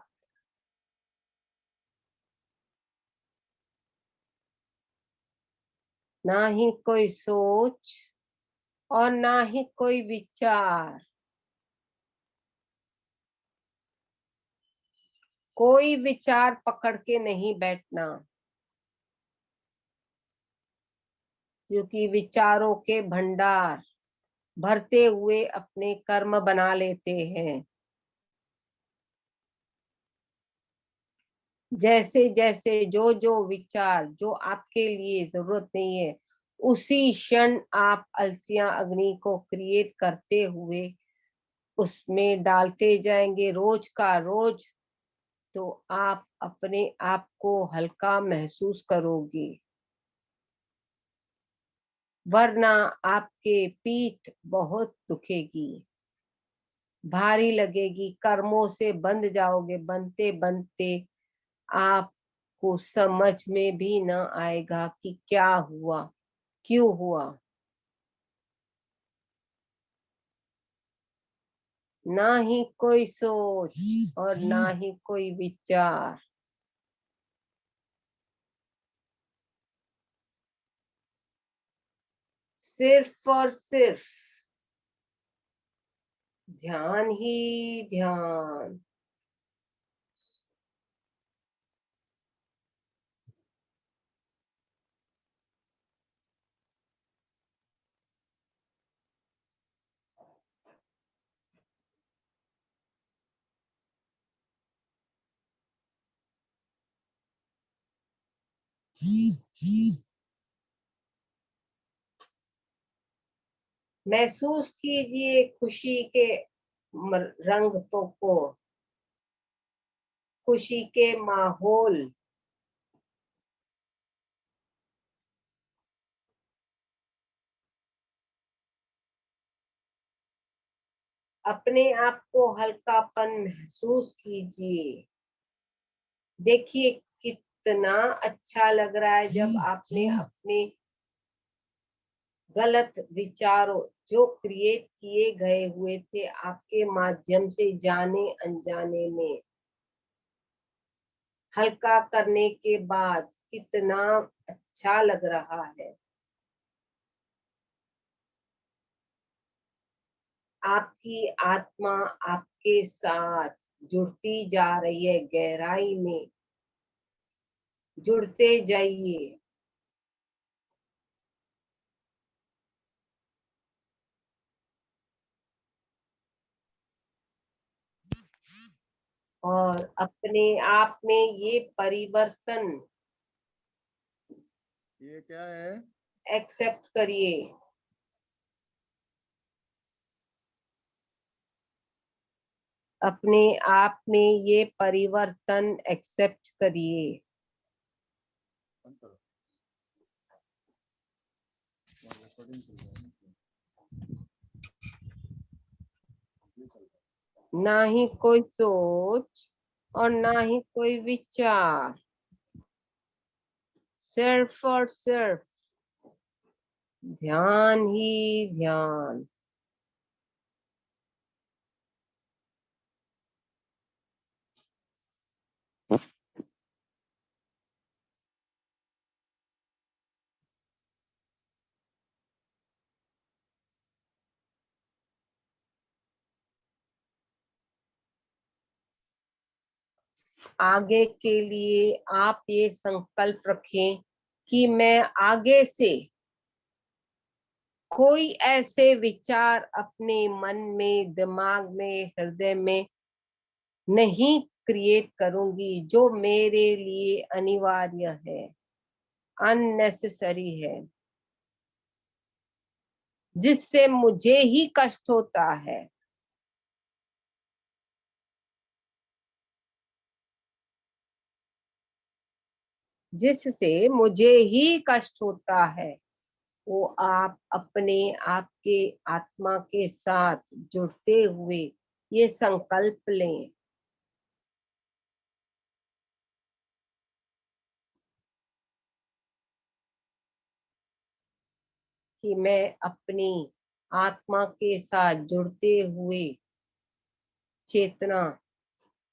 Speaker 7: ना ही कोई सोच और ना ही कोई विचार, कोई विचार पकड़ के नहीं बैठना, क्योंकि विचारों के भंडार भरते हुए अपने कर्म बना लेते हैं। जैसे जैसे जो जो विचार जो आपके लिए जरूरत नहीं है, उसी क्षण आप अलसियां अग्नि को क्रिएट करते हुए उसमें डालते जाएंगे रोज का रोज, तो आप अपने आप को हल्का महसूस करोगे। वरना आपके पीठ बहुत दुखेगी, भारी लगेगी, कर्मों से बंध जाओगे। बनते बनते आपको समझ में भी ना आएगा कि क्या हुआ, क्यों हुआ। ना ही कोई सोच और ना ही कोई विचार, सिर्फ और सिर्फ ध्यान ही ध्यान। महसूस कीजिए खुशी के रंग को, खुशी के माहौल। अपने आप को हल्कापन महसूस कीजिए। देखिए कितना अच्छा लग रहा है जब आपने अपने गलत विचारों जो क्रिएट किए गए हुए थे आपके माध्यम से जाने अनजाने में, हल्का करने के बाद कितना अच्छा लग रहा है। आपकी आत्मा आपके साथ जुड़ती जा रही है, गहराई में जुड़ते जाइए। और अपने आप में ये परिवर्तन
Speaker 8: ये क्या है?
Speaker 7: एक्सेप्ट करिए। अपने आप में ये परिवर्तन एक्सेप्ट करिए। ना ही कोई सोच और ना ही कोई विचार, सिर्फ और सिर्फ ध्यान ही ध्यान। आगे के लिए आप ये संकल्प रखें कि मैं आगे से कोई ऐसे विचार अपने मन में, दिमाग में, हृदय में नहीं क्रिएट करूंगी जो मेरे लिए अनिवार्य है, अननेसेसरी है, जिससे मुझे ही कष्ट होता है। जिससे मुझे ही कष्ट होता है, वो आप अपने आपके आत्मा के साथ जुड़ते हुए ये संकल्प लें कि मैं अपनी आत्मा के साथ जुड़ते हुए चेतना,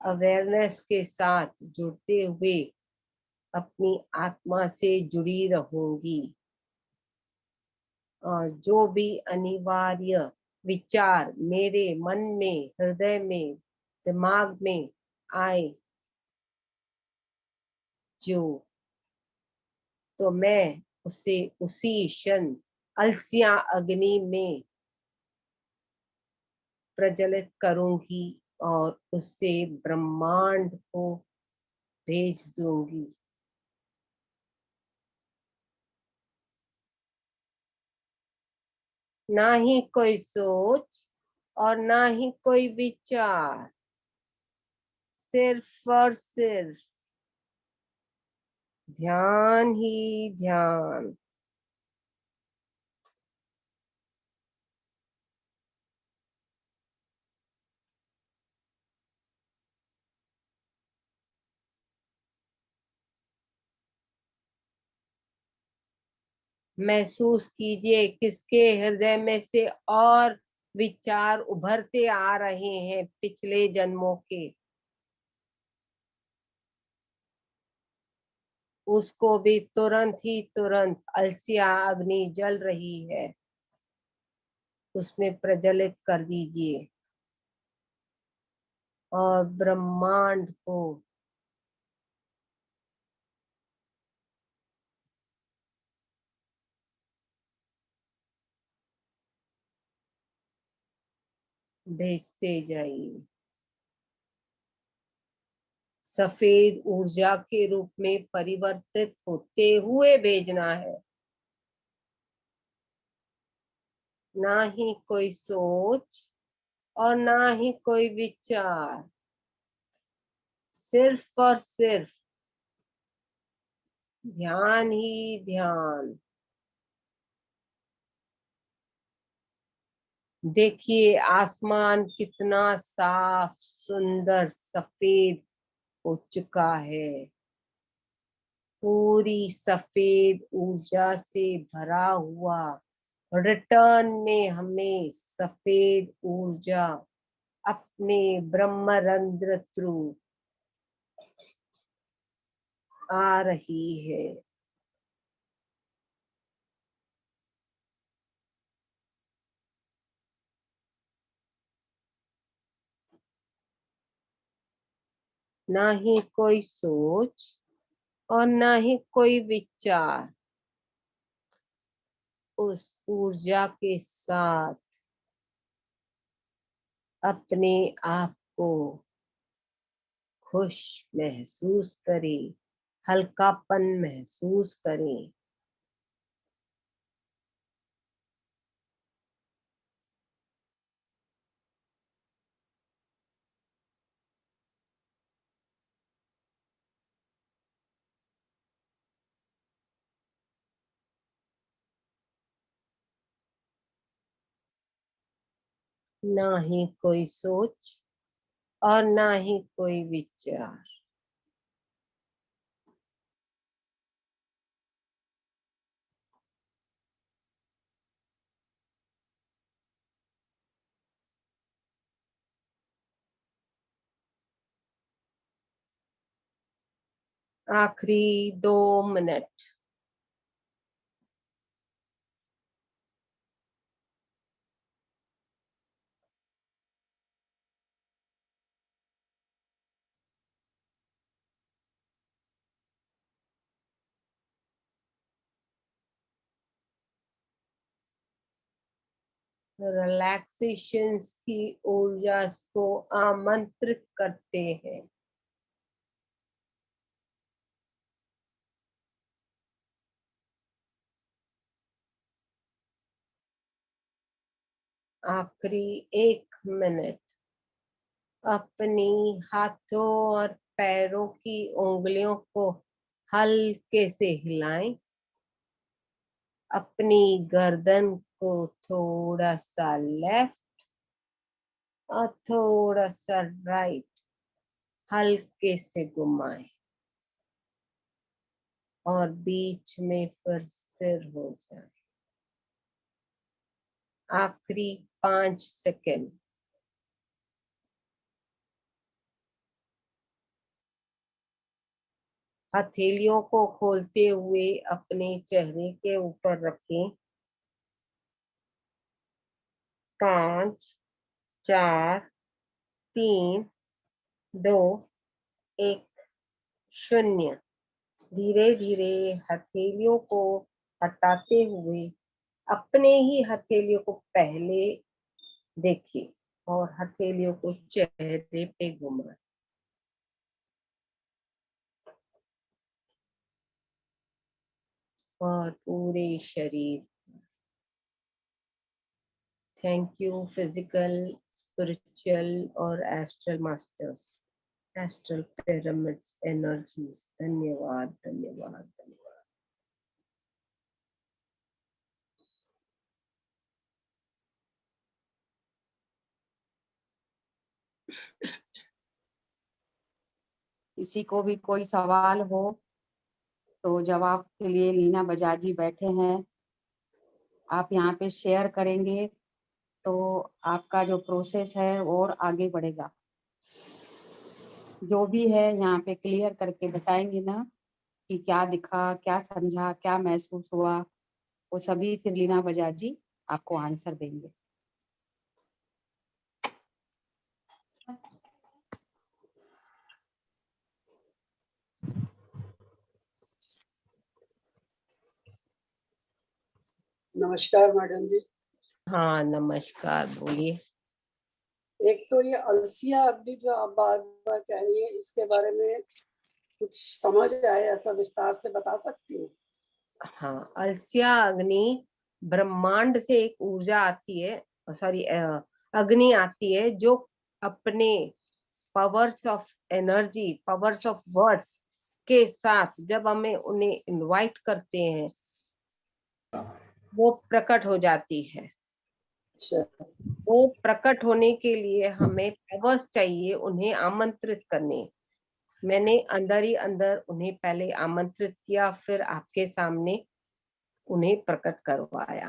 Speaker 7: अवेयरनेस के साथ जुड़ते हुए अपनी आत्मा से जुड़ी रहूंगी। और जो भी अनिवार्य विचार मेरे मन में, हृदय में, दिमाग में आए तो मैं उसे उसी क्षण अलसिया अग्नि में प्रज्वलित करूंगी और उससे ब्रह्मांड को भेज दूंगी। ना ही कोई सोच और ना ही कोई विचार, सिर्फ और सिर्फ ध्यान ही ध्यान। महसूस कीजिए किसके हृदय में से और विचार उभरते आ रहे हैं पिछले जन्मों के, उसको भी तुरंत ही तुरंत अलसिया अग्नि जल रही है उसमें प्रज्वलित कर दीजिए। और ब्रह्मांड को भेजते जाइए। सफेद ऊर्जा के रूप में परिवर्तित होते हुए भेजना है। ना ही कोई सोच और ना ही कोई विचार, सिर्फ और सिर्फ ध्यान ही ध्यान। देखिए आसमान कितना साफ सुंदर सफेद हो चुका है, पूरी सफेद ऊर्जा से भरा हुआ। रिटर्न में हमें सफेद ऊर्जा अपने ब्रह्मरंध्र थ्रू आ रही है। ना ही कोई सोच और ना ही कोई विचार, उस ऊर्जा के साथ अपने आप को खुश महसूस करें, हल्कापन महसूस करें। ना ही कोई सोच और ना ही कोई विचार। आखिरी 2 मिनट। रिलैक्सेशन की ऊर्जा को आमंत्रित करते हैं। आखिरी 1 मिनट। अपनी हाथों और पैरों की उंगलियों को हल्के से हिलाएं। अपनी गर्दन को थोड़ा सा लेफ्ट और थोड़ा सा राइट हल्के से घुमाएं और बीच में फिर स्थिर हो जाए। आखिरी 5 सेकंड। हथेलियों को खोलते हुए अपने चेहरे के ऊपर रखें। 5 4 3 2 1 0। धीरे धीरे हथेलियों को हटाते हुए अपने ही हथेलियों को पहले देखिए और हथेलियों को चेहरे पे घुमाएं और पूरे शरीर। थैंक यू फिजिकल, स्पिरिचुअल और astral masters, astral pyramids energies. धन्यवाद धन्यवाद धन्यवाद।
Speaker 1: किसी को भी कोई सवाल हो तो जवाब के लिए लीना बजाज जी बैठे हैं। आप यहाँ पे शेयर करेंगे तो आपका जो प्रोसेस है और आगे बढ़ेगा। जो भी है यहाँ पे क्लियर करके बताएंगे ना कि क्या दिखा, क्या समझा, क्या महसूस हुआ, वो सभी फिर लीना बजाज जी आपको आंसर देंगे।
Speaker 8: नमस्कार मैडम जी।
Speaker 7: हाँ नमस्कार, बोलिए।
Speaker 8: एक तो ये अलसिया अग्नि जो आप बार बार कह रही है, इसके बारे में कुछ समझ आए ऐसा विस्तार से बता सकती हूँ?
Speaker 7: हाँ, अलसिया अग्नि ब्रह्मांड से एक ऊर्जा आती है, सॉरी अग्नि आती है जो अपने powers of energy, powers of words के साथ जब हमें उन्हें इनवाइट करते हैं वो प्रकट हो जाती है।
Speaker 8: अच्छा।
Speaker 7: वो प्रकट होने के लिए हमें पावर्स चाहिए उन्हें आमंत्रित करने। मैंने अंदर ही अंदर उन्हें पहले आमंत्रित किया, फिर आपके सामने उन्हें प्रकट करवाया।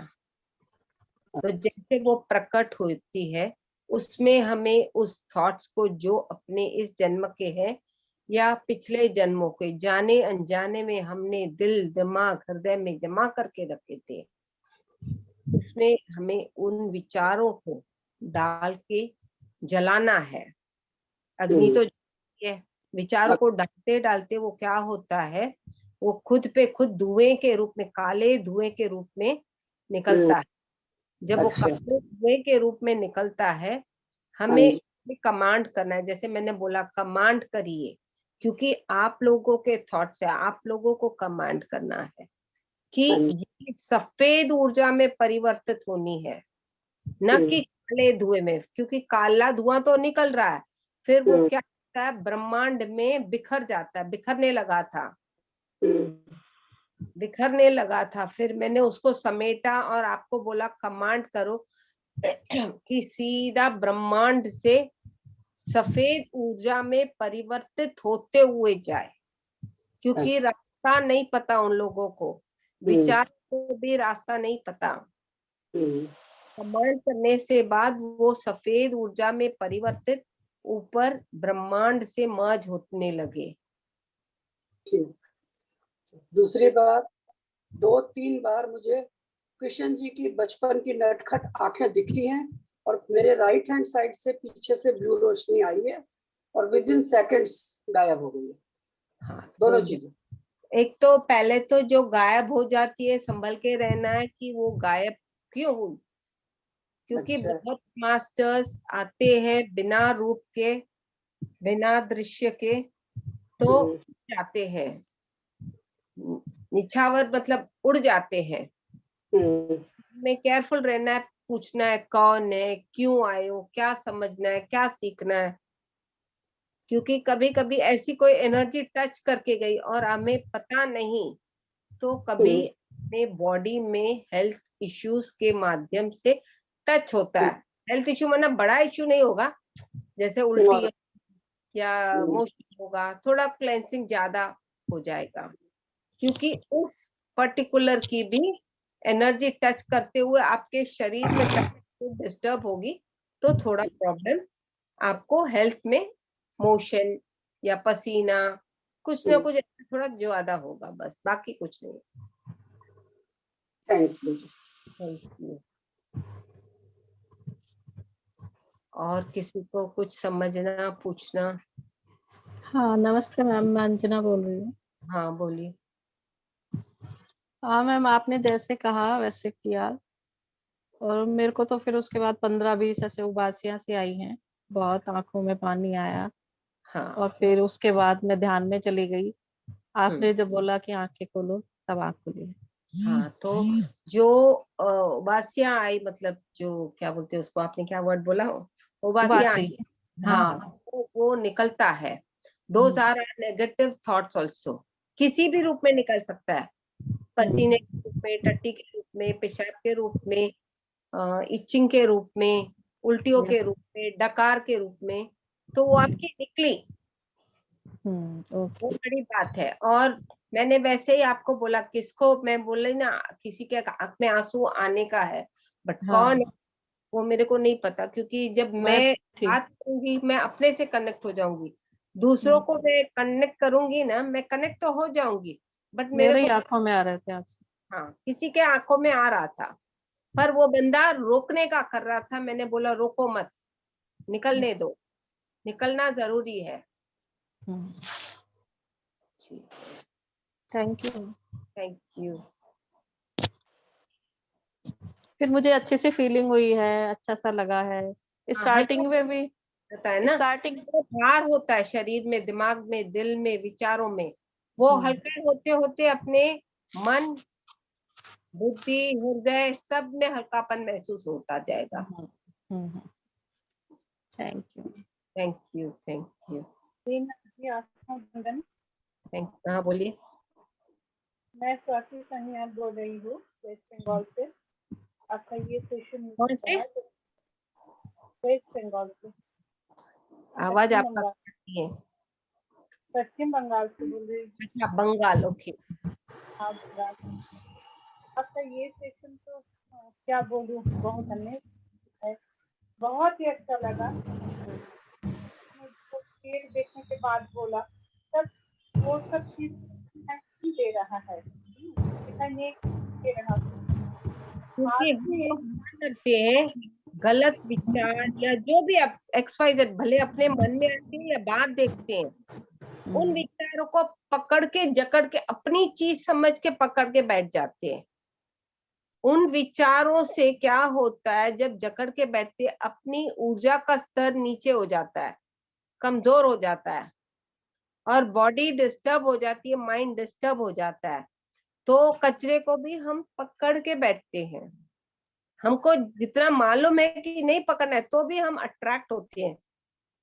Speaker 7: तो जैसे वो प्रकट होती है उसमें हमें उस थॉट्स को जो अपने इस जन्म के हैं या पिछले जन्मों के जाने अनजाने में हमने दिल दिमाग हृदय में जमा करके रखे थे, उसमें हमें उन विचारों को डाल के जलाना है। अग्नि तो है, विचारों को डालते डालते वो क्या होता है, वो खुद पे खुद धुएं के रूप में, काले धुएं के रूप में निकलता है। जब वो
Speaker 8: अच्छा।
Speaker 7: काले धुएं के रूप में निकलता है, हमें कमांड करना है। जैसे मैंने बोला कमांड करिए, क्योंकि आप लोगों के थॉट्स है, आप लोगों को कमांड करना है कि ये सफेद ऊर्जा में परिवर्तित होनी है, न कि काले धुएं में। क्योंकि काला धुआं तो निकल रहा है, फिर वो क्या होता है, ब्रह्मांड में बिखर जाता है, बिखरने लगा था। फिर मैंने उसको समेटा और आपको बोला कमांड करो कि सीधा ब्रह्मांड से सफेद ऊर्जा में परिवर्तित होते हुए जाए। क्योंकि रास्ता नहीं पता उन लोगों को, विचार को भी रास्ता नहीं पता। कमांड करने से बाद वो सफेद ऊर्जा में परिवर्तित ऊपर ब्रह्मांड से मर्ज होने लगे।
Speaker 8: ठीक। दूसरी बात, 2-3 बार मुझे कृष्ण जी की बचपन की नटखट आंखें दिखी हैं और मेरे राइट हैंड साइड से पीछे से ब्लू रोशनी आई है और विद इन सेकेंड्स गायब हो गई है।
Speaker 7: हाँ,
Speaker 8: दोनों
Speaker 7: तो
Speaker 8: चीजें।
Speaker 7: एक तो पहले तो जो गायब हो जाती है, संभल के रहना है कि वो गायब क्यों हुई। क्योंकि
Speaker 8: अच्छा।
Speaker 7: बहुत मास्टर्स आते हैं बिना रूप के, बिना दृश्य के, तो जाते हैं, निछावर मतलब उड़ जाते हैं। में केयरफुल रहना है, पूछना है कौन है, क्यों आए हो, क्या समझना है, क्या सीखना है। क्योंकि कभी कभी ऐसी कोई एनर्जी टच करके गई और हमें पता नहीं, तो कभी हमें बॉडी में हेल्थ इश्यूज के माध्यम से टच होता है। हेल्थ इश्यू मतलब बड़ा इश्यू नहीं होगा, जैसे उल्टी या मोशन होगा, थोड़ा क्लेंसिंग ज्यादा हो जाएगा। क्योंकि उस पर्टिकुलर की भी एनर्जी टच करते हुए आपके शरीर में डिस्टर्ब होगी, तो थोड़ा प्रॉब्लम आपको हेल्थ में, मोशन या पसीना, कुछ ना कुछ थोड़ा ज्यादा होगा, बस बाकी कुछ नहीं।
Speaker 8: Thank you.
Speaker 7: Thank you. और किसी को कुछ समझना, पूछना?
Speaker 6: हाँ नमस्ते मैम, मैं अंजना बोल रही हूँ।
Speaker 7: हाँ बोलिए।
Speaker 6: हाँ मैम, आपने जैसे कहा वैसे किया, और मेरे को तो फिर उसके बाद 15-20 ऐसे उबासियां सी आई हैं, बहुत आंखों में पानी आया।
Speaker 7: हाँ।
Speaker 6: और फिर उसके बाद मैं ध्यान में चली गई, आपने जब बोला कि आंखें खोलो तब आंख खुली।
Speaker 7: हाँ, तो जो उबासियां आई, मतलब जो क्या बोलते हैं उसको, आपने क्या वर्ड बोला, उबासियां आई। हाँ, वो निकलता है। Those are negative thoughts also, किसी भी रूप में निकल सकता है, पसीने के रूप में, टट्टी के रूप में, पेशाब के रूप में, इचिंग के रूप में, उल्टियों के रूप में, डकार के रूप में, तो वो आपकी निकली, वो बड़ी बात है। और मैंने वैसे ही आपको बोला, किसको मैं बोल रही ना, किसी के आंख में आंसू आने का है, बट कौन है वो मेरे को नहीं पता। क्योंकि जब मैं बात करूंगी मैं अपने से कनेक्ट हो जाऊंगी, दूसरों को मैं कनेक्ट करूंगी ना, मैं कनेक्ट तो हो जाऊंगी, बट मेरे
Speaker 6: मेरे
Speaker 7: को,
Speaker 6: आंखों में आ रहे थे आज।
Speaker 7: हाँ, किसी के आंखों में आ रहा था, पर वो बंदा रोकने का कर रहा था। मैंने बोला रोको मत, निकलने दो, निकलना जरूरी है।
Speaker 6: Thank you.
Speaker 7: Thank you.
Speaker 6: फिर मुझे अच्छे से फीलिंग हुई है, अच्छा सा लगा है। स्टार्टिंग में भी
Speaker 7: होता है ना,
Speaker 6: स्टार्टिंग
Speaker 7: जो भार होता है शरीर में, दिमाग में, दिल में, विचारों में, वो हल्का होते होते अपने मन, बुद्धि, हृदय सब में हल्कापन महसूस होता जाएगा।
Speaker 6: Thank you.
Speaker 7: Thank you, thank you,
Speaker 3: आत्मा
Speaker 7: थैंक। हाँ बोलिए।
Speaker 3: मैं स्वाति सन्याल बोल रही हूँ वेस्ट बंगाल से। आपका ये सेशन
Speaker 7: कौन से?
Speaker 3: वेस्ट बंगाल से।
Speaker 7: आवाज आपका आती है।
Speaker 3: पश्चिम बंगाल से बोल रही हूँ।
Speaker 7: अच्छा, बंगाल, ओके।
Speaker 3: आप आपका ये सेशन तो क्या बोलूं, बहुत धन्यवाद है, बहुत ही अच्छा लगा। मुझको शेर देखने के बाद बोला तब वो सब चीज दे रहा है, दिखाई दे रहा।
Speaker 7: क्योंकि हम लोग क्या करते हैं, गलत विचार या जो भी XYZ भले अपने मन में आते हैं या बाहर देखते हैं, उन विचारों को पकड़ के जकड़ के अपनी चीज समझ के पकड़ के बैठ जाते हैं। उन विचारों से क्या होता है, जब जकड़ के बैठते हैं, अपनी ऊर्जा का स्तर नीचे हो जाता है, कमजोर हो जाता है, और बॉडी डिस्टर्ब हो जाती है, माइंड डिस्टर्ब हो जाता है। तो कचरे को भी हम पकड़ के बैठते हैं। हमको जितना मालूम है कि नहीं पकड़ना है, तो भी हम अट्रैक्ट होते हैं।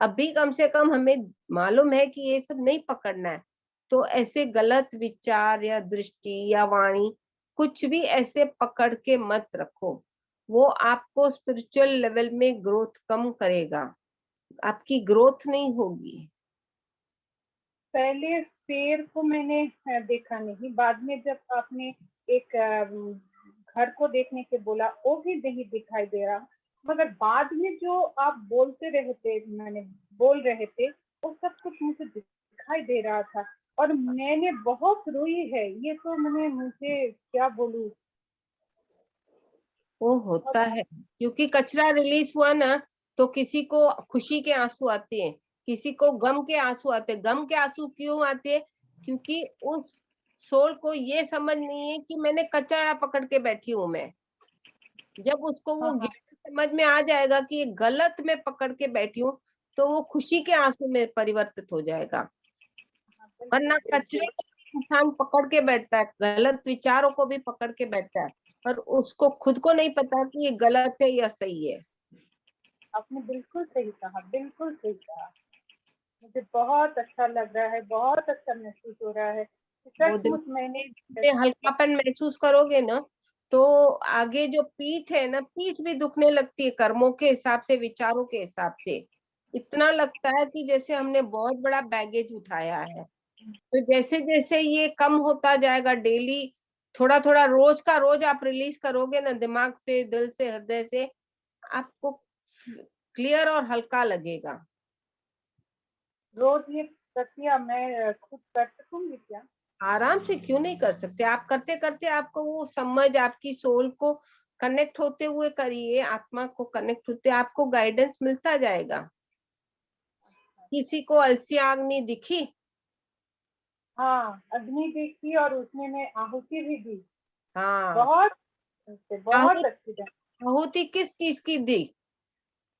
Speaker 7: अभी कम से कम हमें मालूम है कि ये सब नहीं पकड़ना है, तो ऐसे गलत विचार या दृष्टि या वाणी कुछ भी ऐसे पकड़ के मत रखो। वो आपको स्पिरिचुअल लेवल में ग्रोथ कम करेगा, आपकी ग्रोथ नहीं होगी।
Speaker 3: पहले शेर को मैंने देखा नहीं, बाद में जब आपने एक घर को देखने के बोला, वो भी नहीं दिखाई दे रहा, मगर बाद में जो आप बोलते रहे थे, मैंने बोल रहे थे, वो सब कुछ मुझे दिखाई दे रहा था और मैंने बहुत रोई है। ये तो मैंने, मुझे क्या बोलूं।
Speaker 7: वो होता है क्योंकि कचरा रिलीज हुआ ना, तो किसी को खुशी के आंसू आते हैं, किसी को गम के आंसू आते हैं। गम के आंसू क्यों आते हैं? क्योंकि उस सोल को ये समझ नहीं है कि मैंने कचरा पकड़ के बैठी हूं मैं। जब उसको वो ज्ञान समझ में आ जाएगा कि ये गलत में पकड़ के बैठी हूँ, तो वो खुशी के आंसू में परिवर्तित हो जाएगा। वरना कचरे को इंसान पकड़ के बैठता है, गलत विचारों को भी पकड़ के बैठता है, पर उसको खुद को नहीं पता कि ये गलत है या सही है।
Speaker 3: आपने बिल्कुल सही कहा, बिल्कुल सही कहा। मुझे बहुत अच्छा लग रहा है, बहुत अच्छा महसूस हो रहा है।
Speaker 7: मैंने हल्कापन महसूस करोगे ना, तो आगे जो पीठ है ना, पीठ भी दुखने लगती है कर्मों के हिसाब से, विचारों के हिसाब से। इतना लगता है कि जैसे हमने बहुत बड़ा बैगेज उठाया है। तो जैसे जैसे ये कम होता जाएगा, डेली थोड़ा थोड़ा, रोज का रोज आप रिलीज करोगे ना, दिमाग से, दिल से, हृदय से, आपको क्लियर और हल्का लगेगा।
Speaker 3: रोज ये प्रक्रिया मैं खुद कर सकूंगी क्या?
Speaker 7: आराम से, क्यों नहीं कर सकते। आप करते करते आपको वो समझ, आपकी सोल को कनेक्ट होते हुए करिए, आत्मा को कनेक्ट होते, आपको गाइडेंस मिलता जाएगा। किसी को अलसी अग्नि दिखी?
Speaker 3: हाँ, अग्नि देखी और उसमें मैं आहुति भी दी।
Speaker 7: हाँ,
Speaker 3: बहुत अच्छी थी।
Speaker 7: आहुति किस चीज की दी?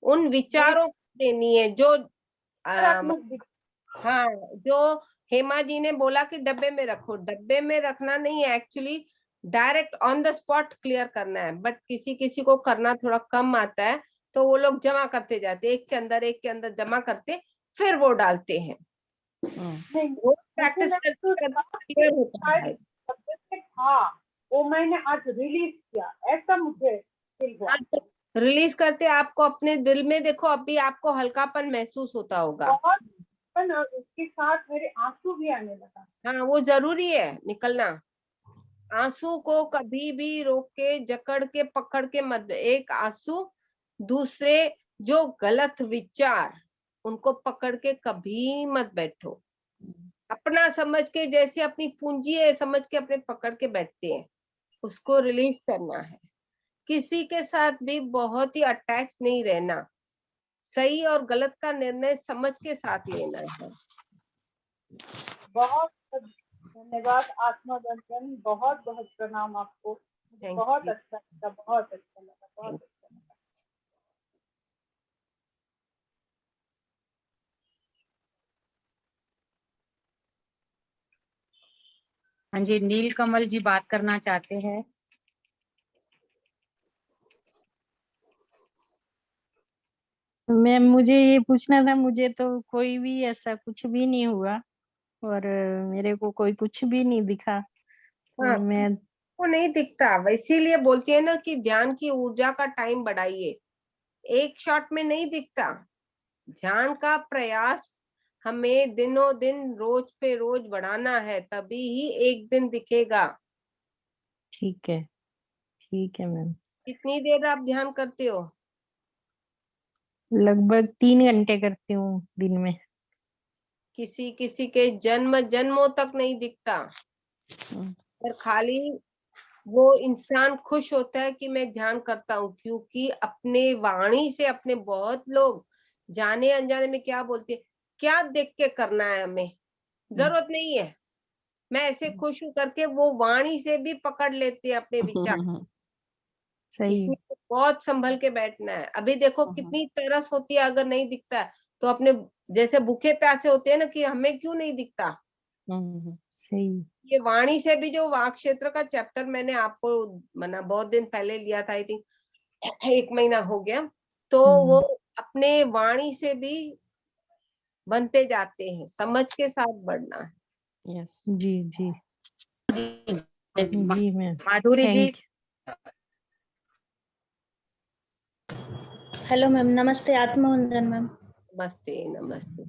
Speaker 7: उन विचारों को देनी है जो हाँ, जो हेमा जी ने बोला कि डब्बे में रखो, डब्बे में रखना नहीं है, actually direct on the spot clear करना है। बट किसी किसी को करना थोड़ा कम आता है, तो वो लोग जमा करते जाते, एक के अंदर जमा करते, फिर वो डालते हैं। वो प्रैक्टिस क्लियर होता है।
Speaker 3: वो मैंने आज रिलीज किया, ऐसा मुझे फील हुआ।
Speaker 7: रिलीज करते आपको अपने दिल में, देखो अभी आपको हल्कापन महसूस होता होगा।
Speaker 3: उसके साथ मेरे आंसू भी आने लगा।
Speaker 7: हाँ, वो जरूरी है निकलना। आंसू को कभी भी रोक के, जकड़ के, पकड़ के मत। एक आंसू, दूसरे जो गलत विचार, उनको पकड़ के कभी मत बैठो। अपना समझ के, जैसे अपनी पूंजी है समझ के अपने पकड़ के बैठते हैं, उसको रिलीज करना है। किसी के साथ भी बहुत ही अटैच नहीं रहना, सही और गलत का निर्णय समझ के साथ लेना है।
Speaker 3: बहुत धन्यवाद आत्मा बंधन, बहुत बहुत प्रणाम आपको।
Speaker 7: थैंक
Speaker 3: बहुत
Speaker 7: यू।
Speaker 3: अच्छा लगा, बहुत अच्छा लगा, बहुत अच्छा लगा।
Speaker 1: हाँ जी, नीलकमल जी बात करना चाहते हैं।
Speaker 9: मैम मुझे ये पूछना था, मुझे तो कोई भी ऐसा कुछ भी नहीं हुआ और मेरे को कोई कुछ भी नहीं दिखा।
Speaker 7: हाँ,
Speaker 9: मैं
Speaker 7: वो नहीं दिखता, इसीलिए बोलती है ना कि ध्यान की ऊर्जा का टाइम बढ़ाइए। एक शॉट में नहीं दिखता। ध्यान का प्रयास हमें दिनों दिन रोज पे रोज बढ़ाना है, तभी ही एक दिन दिखेगा।
Speaker 9: ठीक है मैम।
Speaker 7: कितनी देर आप ध्यान करते हो?
Speaker 9: लगभग 3 घंटे करती हूँ दिन में।
Speaker 7: किसी किसी के जन्म जन्मों तक नहीं दिखता,
Speaker 9: हम्म,
Speaker 7: और खाली वो इंसान खुश होता है कि मैं ध्यान करता हूँ, क्योंकि अपने वाणी से अपने बहुत लोग जाने अनजाने में क्या बोलते हैं, क्या देख के करना है, हमें जरूरत नहीं है, मैं ऐसे खुश हूं करके वो वाणी से भी पकड़ लेते हैं अपने विचार।
Speaker 9: सही।
Speaker 7: इसमें तो बहुत संभल के बैठना है। अभी देखो कितनी तरस होती है, अगर नहीं दिखता है तो अपने जैसे भूखे प्यासे होते हैं ना कि हमें क्यों नहीं दिखता।
Speaker 9: सही।
Speaker 7: ये वाणी से भी, जो वाक क्षेत्र का चैप्टर मैंने आपको मना बहुत दिन पहले लिया था, आई थिंक 1 महीना हो गया, तो वो अपने वाणी से भी बनते जाते हैं, समझ के साथ बढ़ना है।
Speaker 9: यस जी जी जी मैम।
Speaker 1: माधुरी जी।
Speaker 9: थैंक
Speaker 4: हेलो मैम, नमस्ते। आत्मवंदन मैम।
Speaker 7: नमस्ते नमस्ते।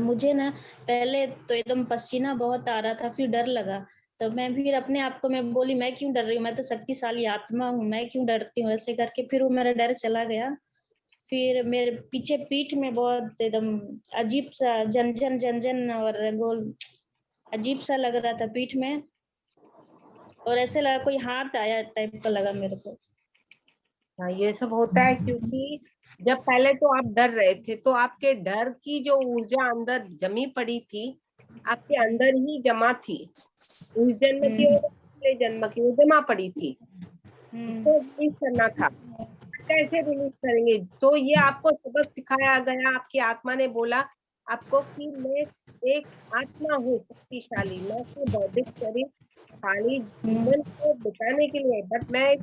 Speaker 4: मुझे ना पहले तो एकदम पसीना बहुत आ रहा था, फिर डर लगा। तो मैं फिर अपने आप को मैं बोली, मैं क्यों डर रही हूँ, मैं तो शक्तिशाली आत्मा हूँ, मैं क्यों डरती हूँ। ऐसे करके फिर वो मेरा डर चला गया। फिर मेरे पीछे पीठ में बहुत एकदम अजीब सा झनझन और गोल अजीब सा लग रहा था पीठ में, और ऐसे लगा कोई हाथ आया टाइप का लगा मेरे को।
Speaker 7: हाँ, ये सब होता है क्योंकि जब पहले तो आप डर रहे थे, तो आपके डर की जो ऊर्जा अंदर जमी पड़ी थी, आपके अंदर ही जमा थी, इस जन्म की और पिछले जन्म की वो जमा पड़ी थी, तो रिलीज करना था। कैसे रिलीज करेंगे? तो ये आपको सबक सिखाया गया, आपकी आत्मा ने बोला आपको कि मैं एक आत्मा हूँ शक्तिशाली, मैं तो बौद्धिक शरीर खाली जीवन को बिताने के लिए, बट मैं एक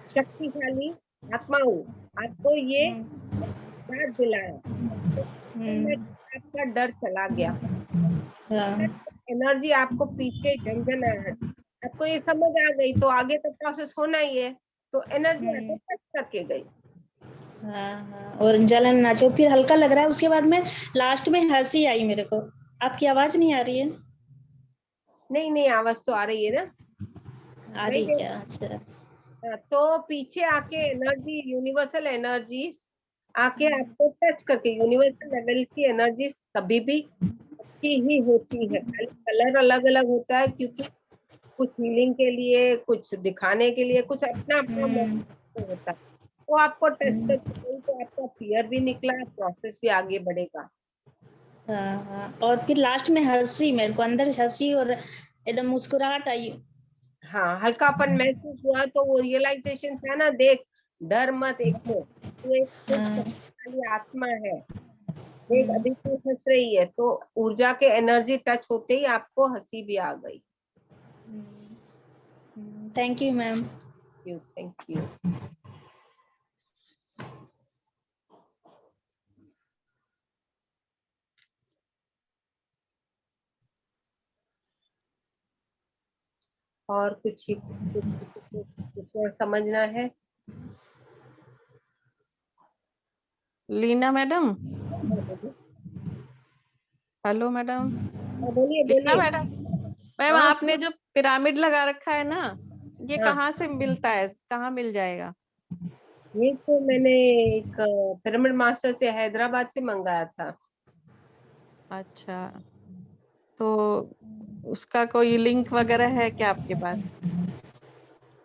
Speaker 7: शक्तिशाली आत्मा हूँ। आपको ये याद दिलाया, आपका डर चला गया, एनर्जी आपको पीछे झंझनाहट, आपको ये समझ आ गई, तो आगे तो प्रोसेस होना ही है, तो एनर्जी आपको टच करके गई।
Speaker 4: हाँ, और जलन नाचो, फिर हल्का लग रहा है। उसके बाद में लास्ट में हंसी आई मेरे को। आपकी आवाज नहीं आ रही है?
Speaker 7: नहीं, आवाज तो आ रही है ना,
Speaker 4: आ रही है क्या? अच्छा।
Speaker 7: तो पीछे आके एनर्जी, यूनिवर्सल एनर्जीज आके आपको टच करके, यूनिवर्सल लेवल की एनर्जीज कभी भी अच्छी ही होती है, खाली कलर अलग अलग होता है, क्योंकि कुछ हीलिंग के लिए, कुछ दिखाने के लिए, कुछ अपना अपना मौका होता है। वो आपको टच करके, तो आपका फियर भी निकला, प्रोसेस भी आगे बढ़ेगा।
Speaker 4: हाँ, और फिर लास्ट में हंसी, मेरे को अंदर से हंसी और एकदम मुस्कुराहट आई।
Speaker 7: हाँ, हल्कापन महसूस हुआ, तो वो रियलाइजेशन था ना, देख डर मत, एक तो एक शक्तिशाली आत्मा है, देख अभी तो हंस रही है, तो ऊर्जा के एनर्जी टच होते ही आपको हंसी भी आ गई।
Speaker 4: Thank you ma'am.
Speaker 7: Thank you. और कुछ और समझना है?
Speaker 6: लीना मैडम। Hello madam.
Speaker 7: बोलिए
Speaker 6: लीना
Speaker 7: बोलिए।
Speaker 6: मैडम, मैम
Speaker 7: हाँ
Speaker 6: आपने जो पिरामिड लगा रखा है ना, ये
Speaker 7: हाँ,
Speaker 6: कहाँ से मिलता है, कहाँ मिल जाएगा?
Speaker 7: ये तो मैंने एक पिरामिड मास्टर से हैदराबाद से मंगाया था।
Speaker 6: अच्छा, तो उसका कोई लिंक वगैरह है क्या आपके पास?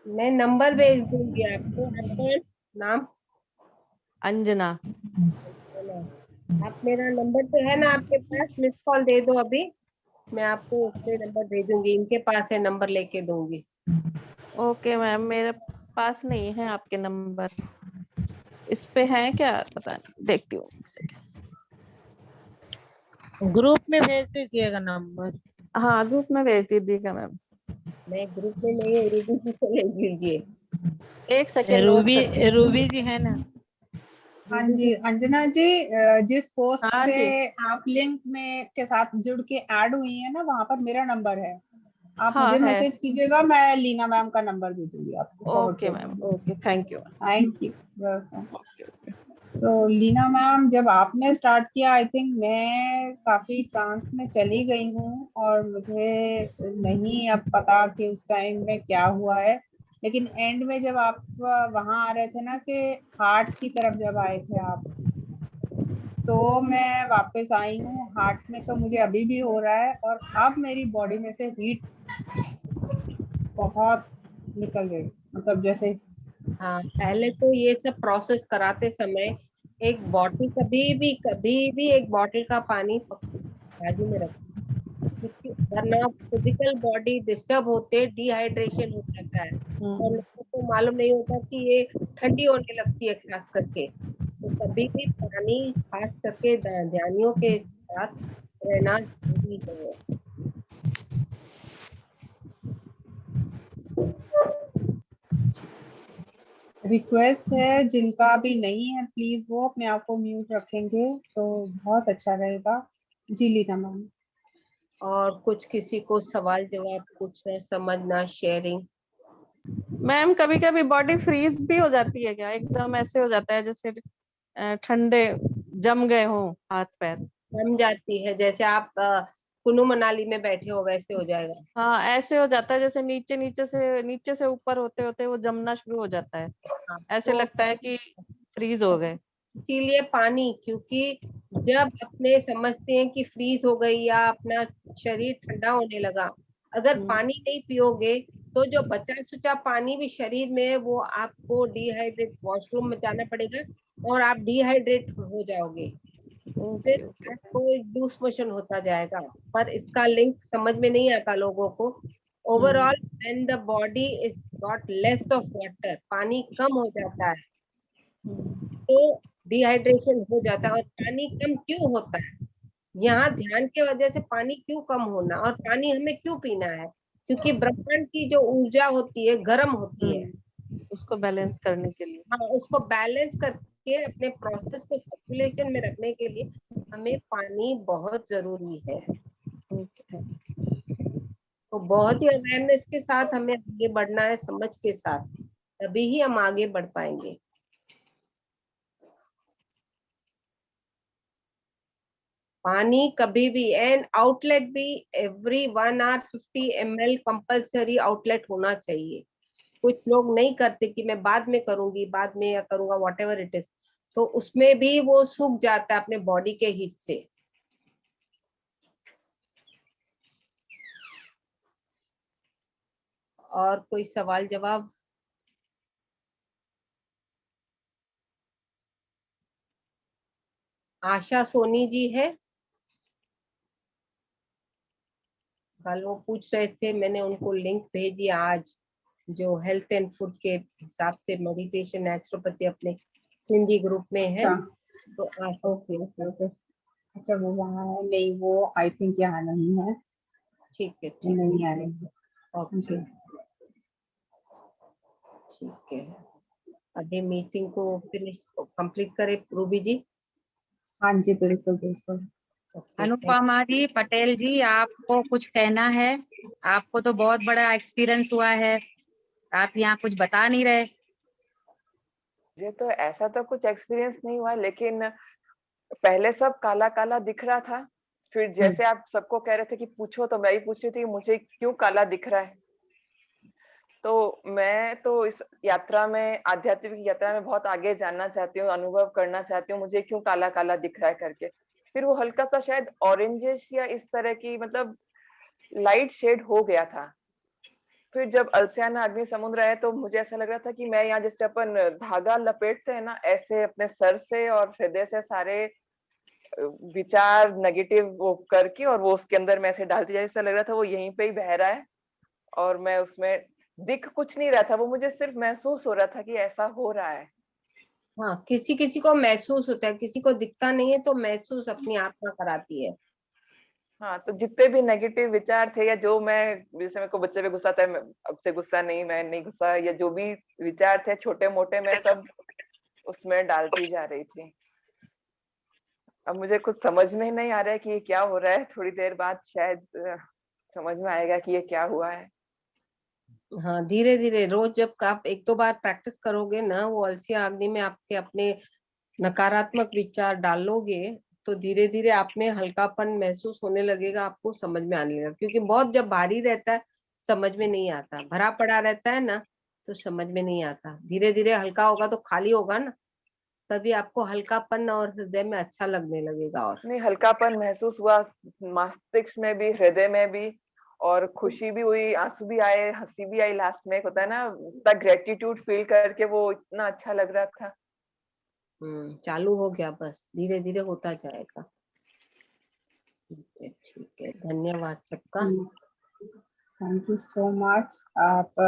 Speaker 7: मैं नंबर भेज दूंगी आपको। आपका नाम?
Speaker 6: अंजना।
Speaker 7: आप मेरा नंबर तो है ना आपके पास, मिस कॉल दे दो अभी, मैं आपको उससे नंबर भेजूंगी, इनके पास है, नंबर लेके दूंगी।
Speaker 6: ओके मैम, मेरे पास नहीं है आपके नंबर, इस पे है क्या पता नहीं, देखती हूँ एक सेकंड।
Speaker 10: ग्रुप में भेज दीजिएगा नंबर।
Speaker 6: हाँ ग्रुप में भेज दीजिएगा मैम।
Speaker 7: मैं ग्रुप में नहीं हूँ, रूबी जी से ले लीजिए।
Speaker 6: एक सेकंड नोट करती हूँ।
Speaker 10: रूबी जी है ना?
Speaker 3: हाँ जी अंजना जी, जिस पोस्ट
Speaker 6: हाँ
Speaker 3: पे
Speaker 6: जी।
Speaker 3: आप लिंक में के साथ जुड़ के ऐड हुई है ना, वहाँ पर मेरा नंबर है। आप
Speaker 6: हाँ
Speaker 3: मुझे
Speaker 6: है।
Speaker 3: मैसेज कीजिएगा, मैं लीना मैम का नंबर दे दूंगी आपको।
Speaker 6: Okay ma'am, okay, thank you.
Speaker 3: Thank you, welcome. So Leena ma'am, जब आपने स्टार्ट किया, आई थिंक मैं काफी ट्रांस में चली गई हूँ, और मुझे नहीं अब पता कि उस टाइम में क्या हुआ है, लेकिन एंड में जब आप वहां आ रहे थे ना, कि हार्ट की तरफ जब आए थे आप, तो मैं वापस आई हूँ। हार्ट में तो मुझे अभी भी हो रहा है, और अब मेरी बॉडी में से हीट बहुत निकल गई, मतलब जैसे।
Speaker 7: हाँ, पहले तो ये सब प्रोसेस कराते समय एक बॉटल, कभी भी एक बॉटल का पानी बाजू में रखें, क्योंकि वरना फिजिकल बॉडी डिस्टर्ब होते, डिहाइड्रेशन हो जाता है, और लोगों को मालूम नहीं होता कि ये ठंडी होने लगती है खास करके। तो कभी भी पानी खास करके ध्यानियों के साथ रहना जरूरी है।
Speaker 3: रिक्वेस्ट है, जिनका भी नहीं है प्लीज वो अपने आप को म्यूट रखेंगे तो बहुत अच्छा रहेगा। जी लीना मैम।
Speaker 7: और कुछ किसी को सवाल जवाब पूछना, समझना, शेयरिंग?
Speaker 6: मैम कभी कभी बॉडी फ्रीज भी हो जाती है क्या? एकदम ऐसे हो जाता है जैसे ठंडे जम गए हो हाथ पैर।
Speaker 7: जम जाती है, जैसे आप कुल्लू मनाली में बैठे हो वैसे हो जाएगा।
Speaker 6: हाँ ऐसे हो जाता है, जैसे नीचे से ऊपर होते होते वो जमना शुरू हो जाता है, ऐसे
Speaker 7: तो
Speaker 6: लगता है कि फ्रीज हो गए।
Speaker 7: इसीलिए पानी, क्योंकि जब अपने समझते हैं कि फ्रीज हो गई या अपना शरीर ठंडा होने लगा, अगर पानी नहीं पियोगे तो जो बचा सुचा पानी भी शरीर में है वो आपको डिहाइड्रेट, वॉशरूम में जाना पड़ेगा और आप डिहाइड्रेट हो जाओगे, फिर आपको लूज मोशन होता जाएगा। पर इसका लिंक समझ में नहीं आता लोगों को। Overall when the body is got less of water, पानी कम हो जाता है तो डिहाइड्रेशन हो जाता है। और पानी कम क्यों होता है, यहाँ ध्यान की वजह से पानी क्यों कम होना, और पानी हमें क्यों पीना है? क्योंकि ब्रह्मांड की जो ऊर्जा होती है गर्म होती है,
Speaker 6: उसको बैलेंस करने के लिए।
Speaker 7: हाँ, उसको बैलेंस करके अपने प्रोसेस को सर्कुलेशन में रखने के लिए हमें पानी बहुत जरूरी है। तो बहुत ही अवेयरनेस के साथ हमें आगे बढ़ना है, समझ के साथ, तभी ही हम आगे बढ़ पाएंगे। पानी कभी भी, एंड आउटलेट भी, every 1 hour 50 ml compulsory outlet होना चाहिए। कुछ लोग नहीं करते कि मैं बाद में करूंगी, बाद में या करूंगा, वॉट एवर इट इज, तो उसमें भी वो सूख जाता है अपने बॉडी के हीट से। और कोई सवाल जवाब? आशा सोनी जी है, कल वो पूछ रहे थे, मैंने उनको लिंक भेज दिया आज, जो हेल्थ एंड फूड के हिसाब से मेडिटेशन नेचुरोपैथी अपने सिंधी ग्रुप में है। तो
Speaker 3: ओके ओके ओके, अच्छा वो वहाँ है नहीं, वो आई थिंक यहाँ नहीं है।
Speaker 7: ठीक है,
Speaker 3: नहीं आ रही है।
Speaker 7: ओके, ठीक है। अभी मीटिंग को फिनिश कंप्लीट करें रूबी जी।
Speaker 3: हाँ जी बिल्कुल बिल्कुल।
Speaker 1: अनुपमा जी, पटेल जी, आपको कुछ कहना है? आपको तो बहुत बड़ा एक्सपीरियंस हुआ है, आप यहाँ कुछ बता नहीं रहे।
Speaker 2: मुझे तो ऐसा तो कुछ एक्सपीरियंस नहीं हुआ, लेकिन पहले सब काला काला दिख रहा था। फिर जैसे आप सबको कह रहे थे कि पूछो, तो मैं ही पूछ रही थी कि मुझे क्यों काला दिख रहा है। तो मैं तो इस यात्रा में, आध्यात्मिक यात्रा में बहुत आगे जानना चाहती हूँ, अनुभव करना चाहती हूँ मुझे क्यों काला काला दिख रहा है करके। फिर वो हल्का सा शायद ऑरेंजिश या इस तरह की, मतलब लाइट शेड हो गया था। फिर जब अलसियाना अग्नि समुद्र आया तो मुझे ऐसा लग रहा था कि मैं यहाँ जैसे अपन धागा लपेटते हैं ना, ऐसे अपने सर से और हृदय से सारे विचार नेगेटिव वो करके और वो उसके अंदर में ऐसे डालती जाए, ऐसा लग रहा था वो यहीं पे ही बह रहा है और मैं उसमें दिख कुछ नहीं रहा था, वो मुझे सिर्फ महसूस हो रहा था कि ऐसा हो रहा है।
Speaker 7: हाँ, किसी किसी को महसूस होता है, किसी को दिखता नहीं है, तो महसूस अपनी आत्मा कराती है।
Speaker 2: हाँ, तो जितने भी नेगेटिव विचार थे, या जो मैं, जैसे मेरे को बच्चे पे गुस्सा था, अब से गुस्सा नहीं, मैं नहीं गुस्सा, या जो भी विचार थे छोटे मोटे, मैं सब उसमें डालती जा रही थी। अब मुझे कुछ समझ में नहीं आ रहा है कि ये क्या हो रहा है। थोड़ी देर बाद शायद समझ में आएगा कि ये क्या हुआ है।
Speaker 7: हाँ, धीरे धीरे रोज जब आप एक दो बार प्रैक्टिस करोगे ना, वो अलसी अग्नि में आपके अपने नकारात्मक विचार डालोगे, तो धीरे धीरे आप में हल्कापन महसूस होने लगेगा, आपको समझ में आने लगेगा। क्योंकि बहुत जब भारी रहता है समझ में नहीं आता, भरा पड़ा रहता है ना तो समझ में नहीं आता। धीरे धीरे हल्का होगा तो खाली होगा ना, तभी आपको हल्कापन और हृदय में अच्छा लगने लगेगा। और
Speaker 2: नहीं, हल्कापन महसूस हुआ मस्तिष्क में भी, हृदय में भी, और खुशी भी हुई, आंसू भी आए, हंसी भी आई। लास्ट में एक होता है ना, इतना ग्रेटिट्यूड फील करके वो इतना अच्छा लग रहा था।
Speaker 7: चालू हो गया, बस धीरे धीरे होता जाएगा। ठीक है, धन्यवाद सबका।
Speaker 3: Thank you so much. आप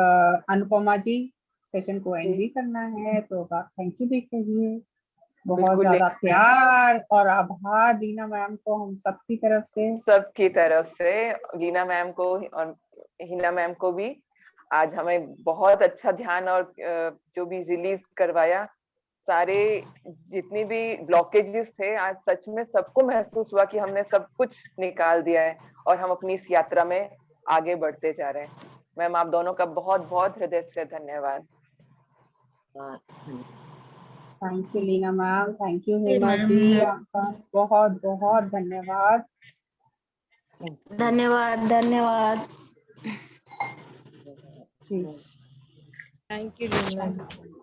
Speaker 3: अनुपमा जी, सेशन को एंड भी करना है तो आप थैंक यू भी कहिए। बहुत
Speaker 2: बिल्कुल,
Speaker 3: ज्यादा प्यार और आभार लीना मैम को हम सबकी तरफ से,
Speaker 2: लीना मैम को और हिना मैम को भी। आज हमें बहुत अच्छा ध्यान और जो भी रिलीज करवाया, सारे जितनी भी ब्लॉकेजेस थे, आज सच में सबको महसूस हुआ कि हमने सब कुछ निकाल दिया है और हम अपनी इस यात्रा में आगे बढ़ते जा रहे हैं। मैम, आप दोनों का बहुत बहुत हृदय से धन्यवाद।
Speaker 3: Thank you Leena ma'am, thank you Hina ji, आपका बहुत बहुत धन्यवाद।
Speaker 4: धन्यवाद धन्यवाद।
Speaker 3: जी,
Speaker 10: थैंक यू लीना।